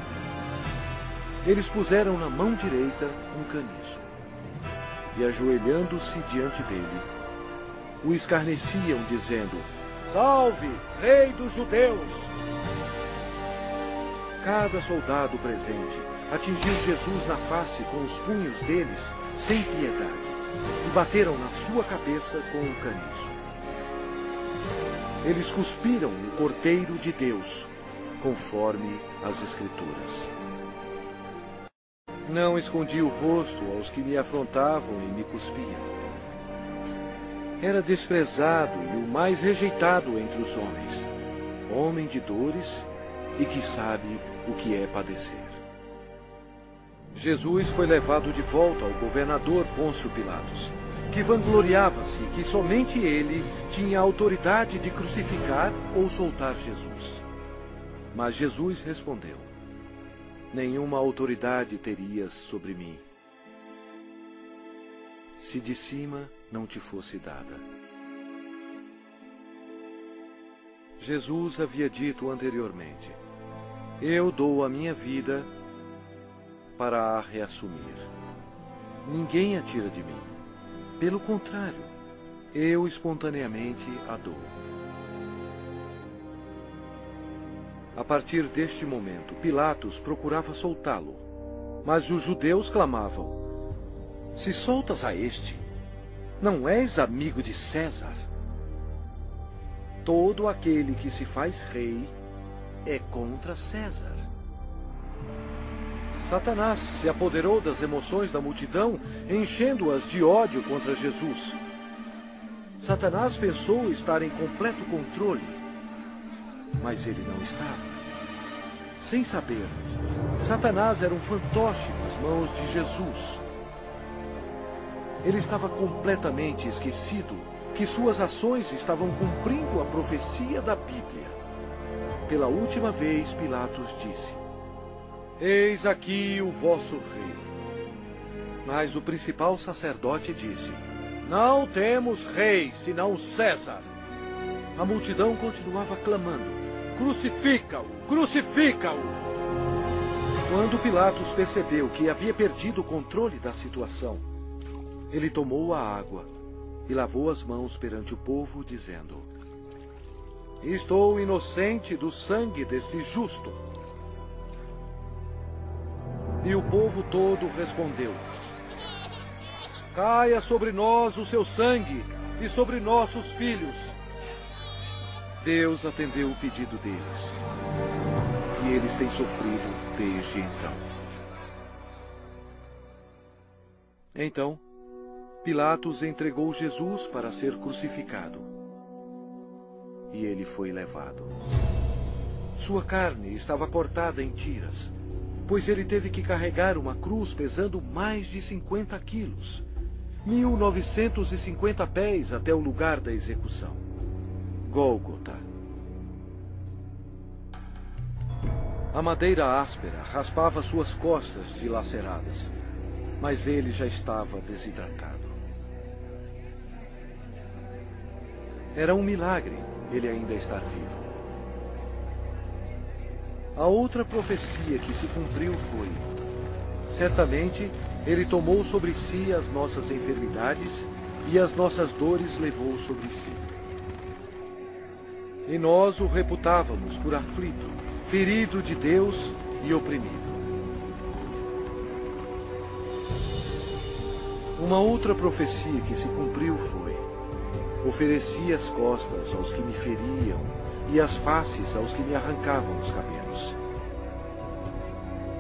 Eles puseram na mão direita um caniço, e ajoelhando-se diante dele, o escarneciam, dizendo: Salve, Rei dos Judeus! Cada soldado presente atingiu Jesus na face com os punhos deles, sem piedade, e bateram na sua cabeça com um caniço. Eles cuspiram o Cordeiro de Deus, conforme as Escrituras. Não escondi o rosto aos que me afrontavam e me cuspiam. Era desprezado e o mais rejeitado entre os homens, homem de dores e que sabe o que é padecer. Jesus foi levado de volta ao governador Pôncio Pilatos, que vangloriava-se que somente ele tinha autoridade de crucificar ou soltar Jesus. Mas Jesus respondeu: nenhuma autoridade terias sobre mim, se de cima não te fosse dada. Jesus havia dito anteriormente: eu dou a minha vida para a reassumir. Ninguém a tira de mim. Pelo contrário, eu espontaneamente a dou. A partir deste momento, Pilatos procurava soltá-lo, mas os judeus clamavam: se soltas a este, não és amigo de César? Todo aquele que se faz rei é contra César. Satanás se apoderou das emoções da multidão, enchendo-as de ódio contra Jesus. Satanás pensou estar em completo controle, mas ele não estava. Sem saber, Satanás era um fantoche nas mãos de Jesus. Ele estava completamente esquecido que suas ações estavam cumprindo a profecia da Bíblia. Pela última vez, Pilatos disse: eis aqui o vosso rei. Mas o principal sacerdote disse: não temos rei, senão César. A multidão continuava clamando: crucifica-o, crucifica-o! Quando Pilatos percebeu que havia perdido o controle da situação, ele tomou a água e lavou as mãos perante o povo, dizendo: estou inocente do sangue desse justo. E o povo todo respondeu: caia sobre nós o seu sangue e sobre nossos filhos. Deus atendeu o pedido deles, e eles têm sofrido desde então. Então, Pilatos entregou Jesus para ser crucificado, e ele foi levado. Sua carne estava cortada em tiras, pois ele teve que carregar uma cruz pesando mais de 50 quilos, 1950 pés até o lugar da execução, Gólgota. A madeira áspera raspava suas costas dilaceradas, mas ele já estava desidratado. Era um milagre ele ainda estar vivo. A outra profecia que se cumpriu foi: certamente ele tomou sobre si as nossas enfermidades e as nossas dores levou sobre si. E nós o reputávamos por aflito, ferido de Deus e oprimido. Uma outra profecia que se cumpriu foi: ofereci as costas aos que me feriam e as faces aos que me arrancavam os cabelos.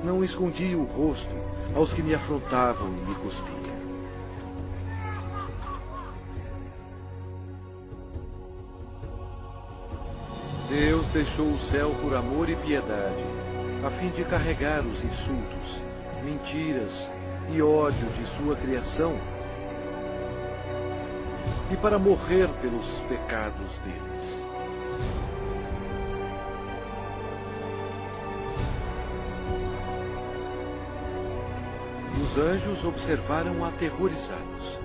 Não escondi o rosto aos que me afrontavam e me cuspiam. Deus deixou o céu por amor e piedade, a fim de carregar os insultos, mentiras e ódio de sua criação, e para morrer pelos pecados deles. Os anjos observaram aterrorizados.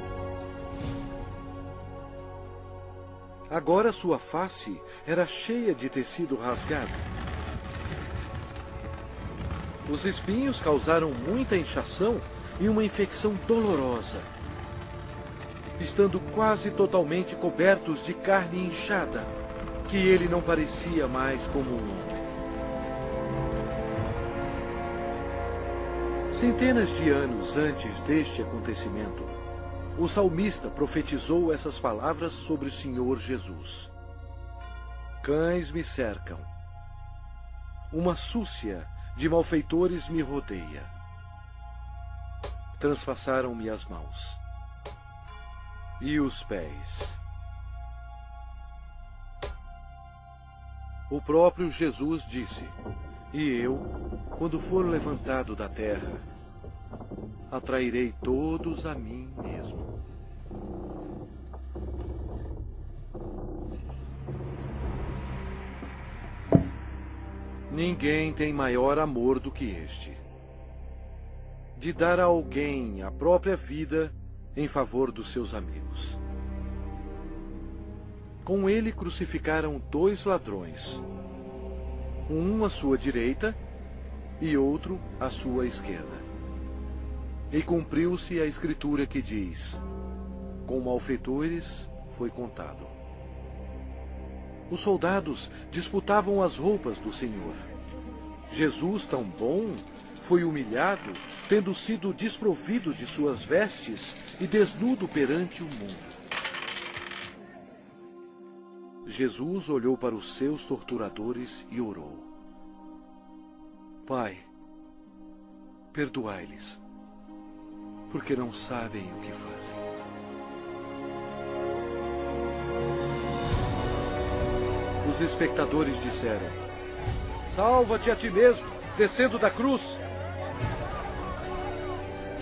Agora sua face era cheia de tecido rasgado. Os espinhos causaram muita inchação e uma infecção dolorosa, estando quase totalmente cobertos de carne inchada. que ele não parecia mais como um homem. Centenas de anos antes deste acontecimento, o salmista profetizou essas palavras sobre o Senhor Jesus. Cães me cercam. Uma súcia de malfeitores me rodeia. Transpassaram-me as mãos e os pés. O próprio Jesus disse: e eu, quando for levantado da terra, atrairei todos a mim mesmo. Ninguém tem maior amor do que este, de dar a alguém a própria vida em favor dos seus amigos. Com ele crucificaram 2 ladrões, um à sua direita e outro à sua esquerda. E cumpriu-se a escritura que diz: com malfeitores foi contado. Os soldados disputavam as roupas do Senhor. Jesus, tão bom, foi humilhado, tendo sido desprovido de suas vestes e desnudo perante o mundo. Jesus olhou para os seus torturadores e orou: Pai, perdoai-lhes, porque não sabem o que fazem. Os espectadores disseram: salva-te a ti mesmo, descendo da cruz.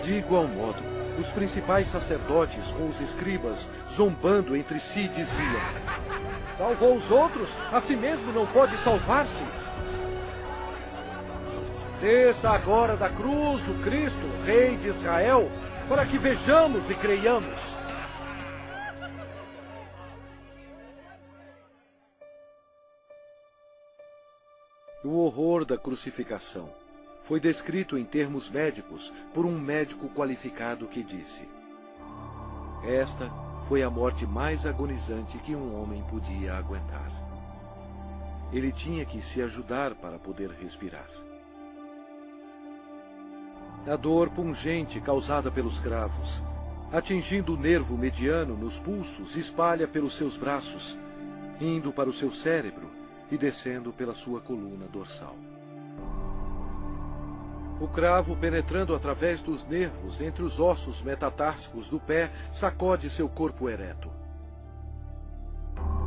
De igual modo, os principais sacerdotes com os escribas, zombando entre si, diziam: salvou os outros, a si mesmo não pode salvar-se. Desça agora da cruz o Cristo, Rei de Israel, para que vejamos e creiamos. O horror da crucificação foi descrito em termos médicos por um médico qualificado que disse: esta foi a morte mais agonizante que um homem podia aguentar. Ele tinha que se ajudar para poder respirar. A dor pungente causada pelos cravos, atingindo o nervo mediano nos pulsos, espalha pelos seus braços, indo para o seu cérebro e descendo pela sua coluna dorsal. O cravo, penetrando através dos nervos entre os ossos metatársicos do pé, sacode seu corpo ereto.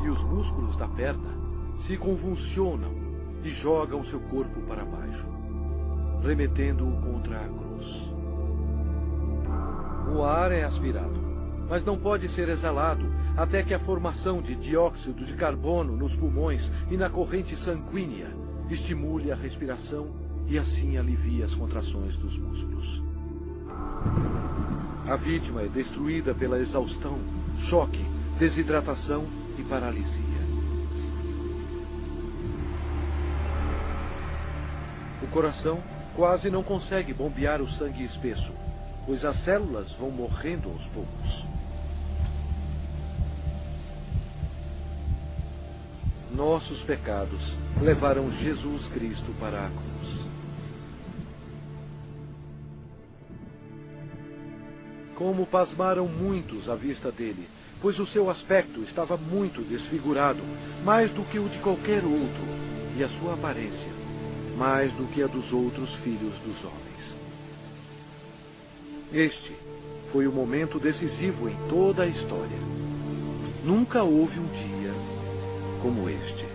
E os músculos da perna se convulsionam e jogam seu corpo para baixo, remetendo-o contra a cruz. O ar é aspirado, mas não pode ser exalado até que a formação de dióxido de carbono nos pulmões e na corrente sanguínea estimule a respiração e assim alivie as contrações dos músculos. A vítima é destruída pela exaustão, choque, desidratação e paralisia. O coração quase não consegue bombear o sangue espesso, pois as células vão morrendo aos poucos. Nossos pecados levaram Jesus Cristo para a cruz. Como pasmaram muitos à vista dele, pois o seu aspecto estava muito desfigurado, mais do que o de qualquer outro, e a sua aparência, mais do que a dos outros filhos dos homens. Este foi o momento decisivo em toda a história. Nunca houve um dia como este.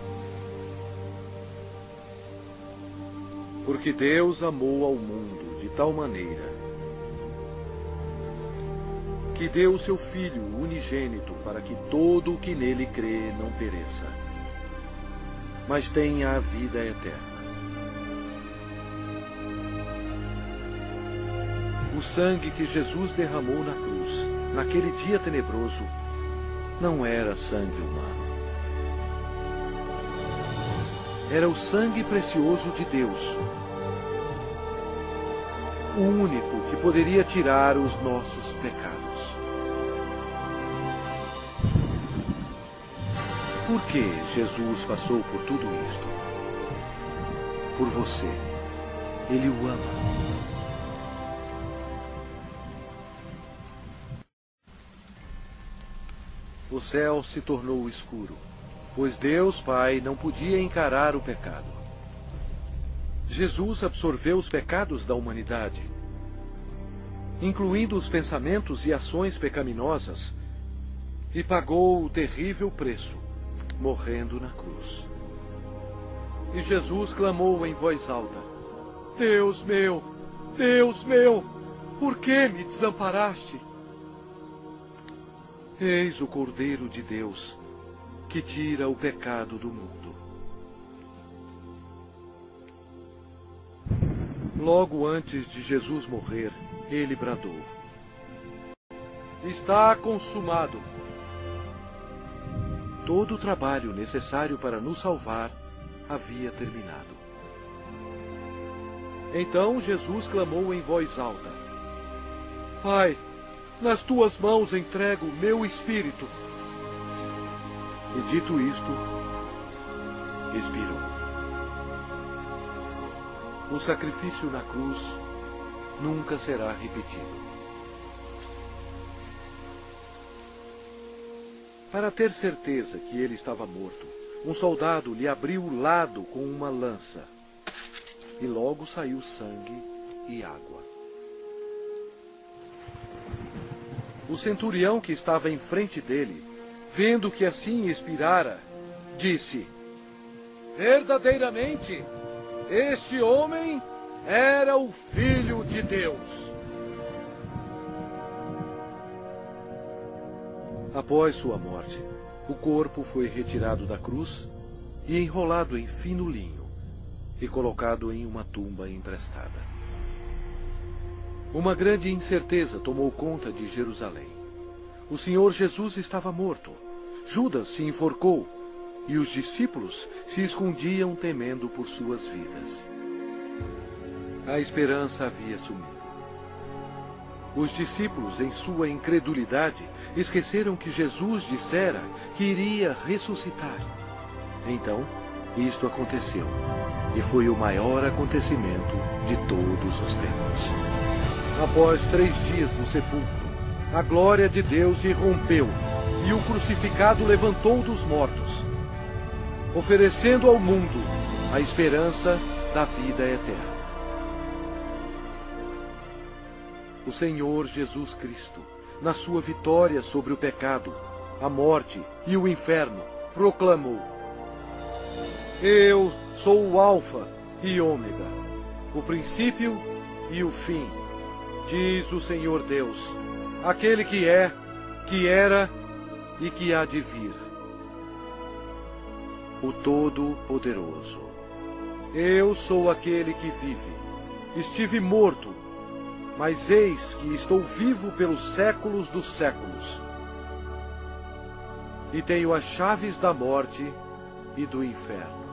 Porque Deus amou ao mundo de tal maneira que deu o seu Filho unigênito para que todo o que nele crê não pereça, mas tenha a vida eterna. O sangue que Jesus derramou na cruz, naquele dia tenebroso, não era sangue humano. Era o sangue precioso de Deus, o único que poderia tirar os nossos pecados. Por que Jesus passou por tudo isto? Por você. Ele o ama. O céu se tornou escuro, pois Deus Pai não podia encarar o pecado. Jesus absorveu os pecados da humanidade, incluindo os pensamentos e ações pecaminosas, e pagou o terrível preço, morrendo na cruz. E Jesus clamou em voz alta: Deus meu, por que me desamparaste? Eis o Cordeiro de Deus, que tira o pecado do mundo. Logo antes de Jesus morrer, ele bradou: Está consumado. Todo o trabalho necessário para nos salvar havia terminado. Então Jesus clamou em voz alta: Pai, nas tuas mãos entrego o meu espírito. E dito isto, expirou. O sacrifício na cruz nunca será repetido. Para ter certeza que ele estava morto, um soldado lhe abriu o lado com uma lança, e logo saiu sangue e água. O centurião que estava em frente dele, vendo que assim expirara, disse: Verdadeiramente, este homem era o Filho de Deus. Após sua morte, o corpo foi retirado da cruz e enrolado em fino linho e colocado em uma tumba emprestada. Uma grande incerteza tomou conta de Jerusalém. O Senhor Jesus estava morto. Judas se enforcou e os discípulos se escondiam temendo por suas vidas. A esperança havia sumido. Os discípulos, em sua incredulidade, esqueceram que Jesus dissera que iria ressuscitar. Então, isto aconteceu, e foi o maior acontecimento de todos os tempos. Após 3 dias no sepulcro, a glória de Deus irrompeu, e o crucificado levantou dos mortos, oferecendo ao mundo a esperança da vida eterna. O Senhor Jesus Cristo, na sua vitória sobre o pecado, a morte e o inferno, proclamou: Eu sou o Alfa e Ômega, o princípio e o fim, diz o Senhor Deus, aquele que é, que era e que há de vir, o Todo-Poderoso. Eu sou aquele que vive. Estive morto, mas eis que estou vivo pelos séculos dos séculos. E tenho as chaves da morte e do inferno.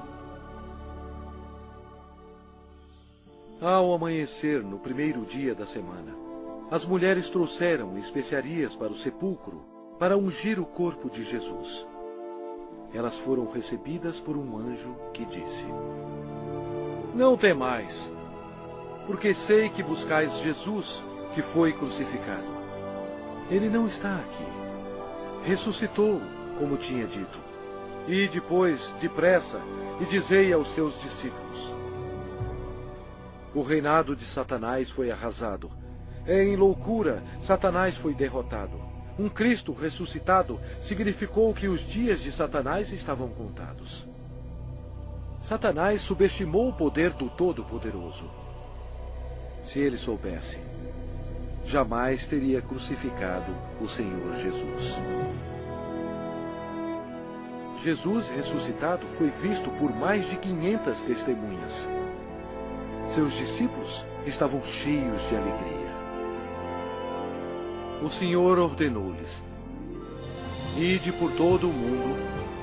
Ao amanhecer, no primeiro dia da semana, as mulheres trouxeram especiarias para o sepulcro para ungir o corpo de Jesus. Elas foram recebidas por um anjo que disse: Não temais, porque sei que buscais Jesus, que foi crucificado. Ele não está aqui. Ressuscitou, como tinha dito. E depois, depressa, e dizei aos seus discípulos: O reinado de Satanás foi arrasado. Em loucura, Satanás foi derrotado. Um Cristo ressuscitado significou que os dias de Satanás estavam contados. Satanás subestimou o poder do Todo-Poderoso. Se ele soubesse, jamais teria crucificado o Senhor Jesus. Jesus ressuscitado foi visto por mais de 500 testemunhas. Seus discípulos estavam cheios de alegria. O Senhor ordenou-lhes: Ide por todo o mundo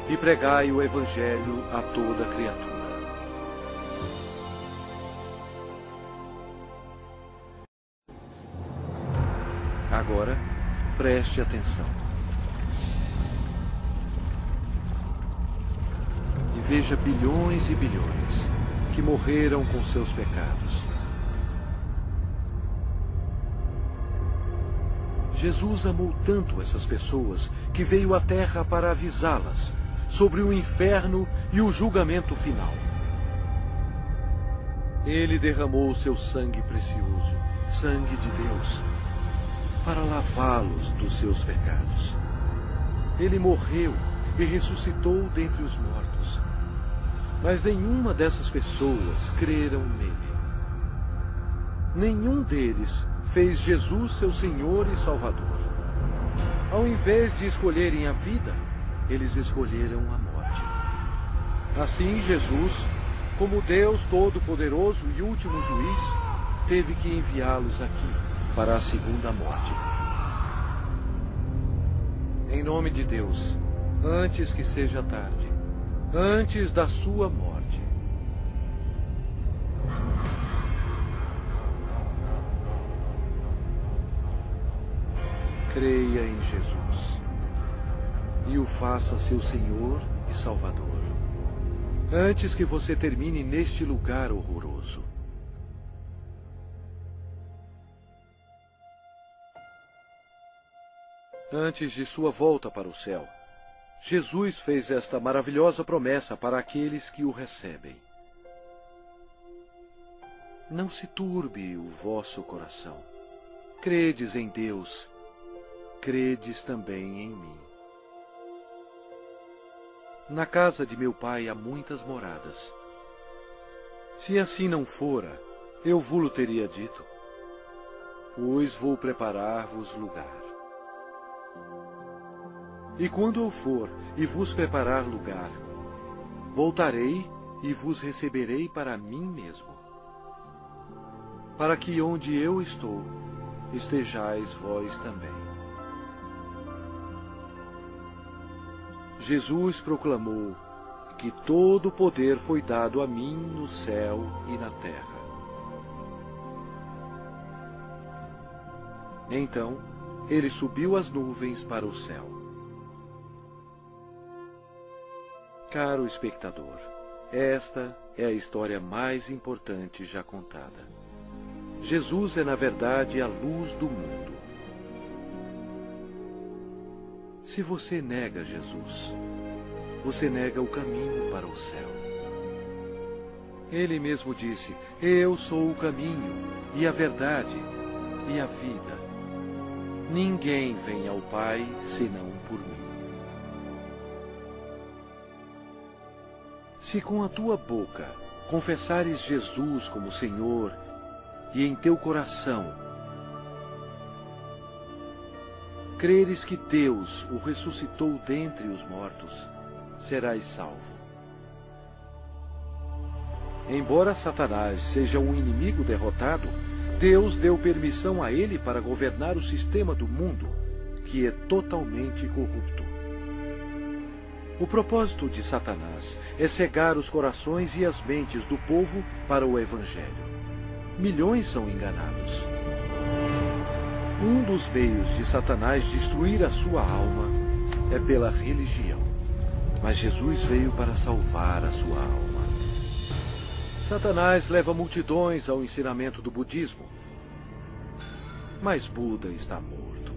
e pregai o Evangelho a toda criatura. Agora, preste atenção. veja bilhões e bilhões que morreram com seus pecados. Jesus amou tanto essas pessoas que veio à Terra para avisá-las sobre o inferno e o julgamento final. Ele derramou seu sangue precioso, sangue de Deus, para lavá-los dos seus pecados. Ele morreu e ressuscitou dentre os mortos. Mas nenhuma dessas pessoas creram nele. Nenhum deles fez Jesus seu Senhor e Salvador. Ao invés de escolherem a vida, eles escolheram a morte. Assim, Jesus, como Deus Todo-Poderoso e último juiz, teve que enviá-los aqui para a segunda morte. Em nome de Deus, antes que seja tarde, antes da sua morte, creia em Jesus e o faça seu Senhor e Salvador, antes que você termine neste lugar horroroso. Antes de sua volta para o céu, Jesus fez esta maravilhosa promessa para aqueles que o recebem. Não se turbe o vosso coração. Credes em Deus, credes também em mim. Na casa de meu Pai há muitas moradas. Se assim não fora, eu vou-lo teria dito, pois vou preparar-vos lugar. E quando eu for e vos preparar lugar, voltarei e vos receberei para mim mesmo, para que onde eu estou, estejais vós também. Jesus proclamou que todo o poder foi dado a mim no céu e na terra. Então, ele subiu às nuvens para o céu. Caro espectador, esta é a história mais importante já contada. Jesus é, na verdade, a luz do mundo. Se você nega Jesus, você nega o caminho para o céu. Ele mesmo disse: eu sou o caminho, e a verdade, e a vida. Ninguém vem ao Pai senão por mim. Se com a tua boca confessares Jesus como Senhor, e em teu coração creres que Deus o ressuscitou dentre os mortos, serás salvo. Embora Satanás seja um inimigo derrotado, Deus deu permissão a ele para governar o sistema do mundo, que é totalmente corrupto. O propósito de Satanás é cegar os corações e as mentes do povo para o Evangelho. Milhões são enganados. Um dos meios de Satanás destruir a sua alma é pela religião. Mas Jesus veio para salvar a sua alma. Satanás leva multidões ao ensinamento do budismo. Mas Buda está morto.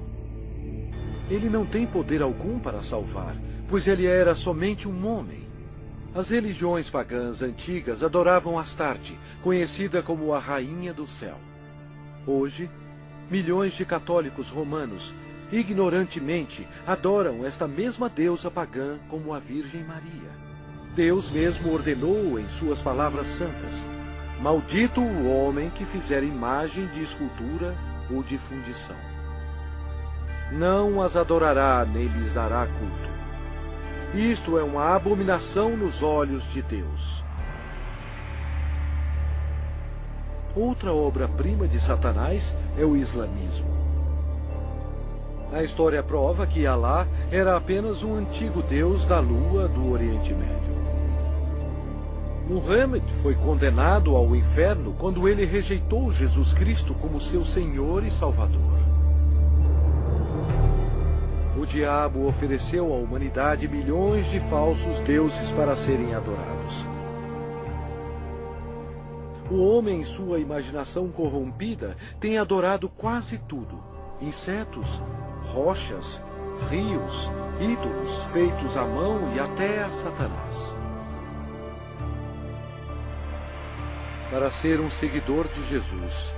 Ele não tem poder algum para salvar, pois ele era somente um homem. As religiões pagãs antigas adoravam Astarte, conhecida como a Rainha do Céu. Hoje, milhões de católicos romanos, ignorantemente, adoram esta mesma deusa pagã como a Virgem Maria. Deus mesmo ordenou em suas palavras santas: maldito o homem que fizer imagem de escultura ou de fundição. Não as adorará nem lhes dará culto. Isto é uma abominação nos olhos de Deus. Outra obra-prima de Satanás é o islamismo. A história prova que Alá era apenas um antigo deus da lua do Oriente Médio. Muhammad foi condenado ao inferno quando ele rejeitou Jesus Cristo como seu Senhor e Salvador. O diabo ofereceu à humanidade milhões de falsos deuses para serem adorados. O homem, em sua imaginação corrompida, tem adorado quase tudo: insetos, rochas, rios, ídolos feitos à mão e até a Satanás. Para ser um seguidor de Jesus,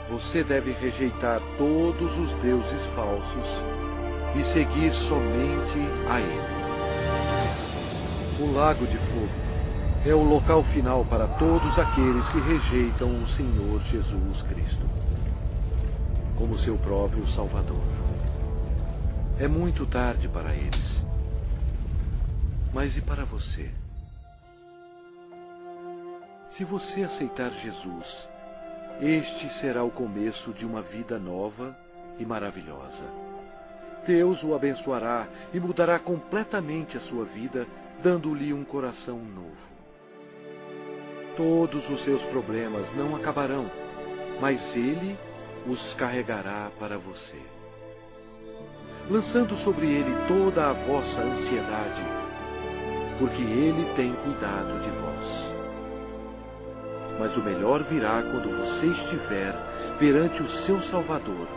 você deve rejeitar todos os deuses falsos e seguir somente a Ele. O Lago de Fogo é o local final para todos aqueles que rejeitam o Senhor Jesus Cristo como seu próprio Salvador. É muito tarde para eles. Mas e para você? Se você aceitar Jesus, este será o começo de uma vida nova e maravilhosa. Deus o abençoará e mudará completamente a sua vida, dando-lhe um coração novo. Todos os seus problemas não acabarão, mas Ele os carregará para você, lançando sobre Ele toda a vossa ansiedade, porque Ele tem cuidado de vós. Mas o melhor virá quando você estiver perante o seu Salvador,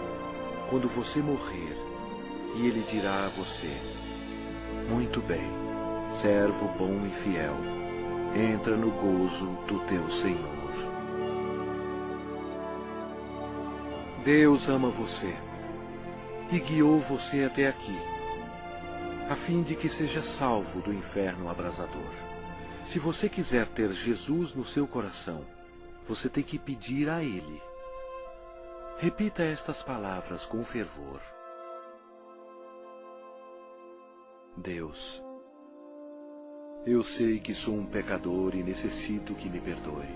quando você morrer, e Ele dirá a você: muito bem, servo bom e fiel, entra no gozo do teu Senhor. Deus ama você e guiou você até aqui, a fim de que seja salvo do inferno abrasador. Se você quiser ter Jesus no seu coração, você tem que pedir a Ele. Repita estas palavras com fervor. Deus, eu sei que sou um pecador e necessito que me perdoe.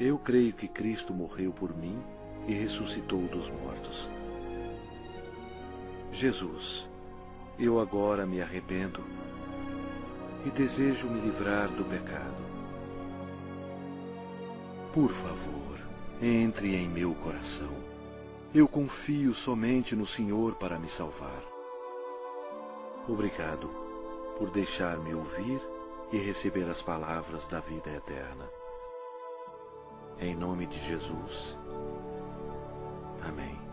Eu creio que Cristo morreu por mim e ressuscitou dos mortos. Jesus, eu agora me arrependo e desejo me livrar do pecado. Por favor, entre em meu coração. Eu confio somente no Senhor para me salvar. Obrigado por deixar-me ouvir e receber as palavras da vida eterna. Em nome de Jesus. Amém.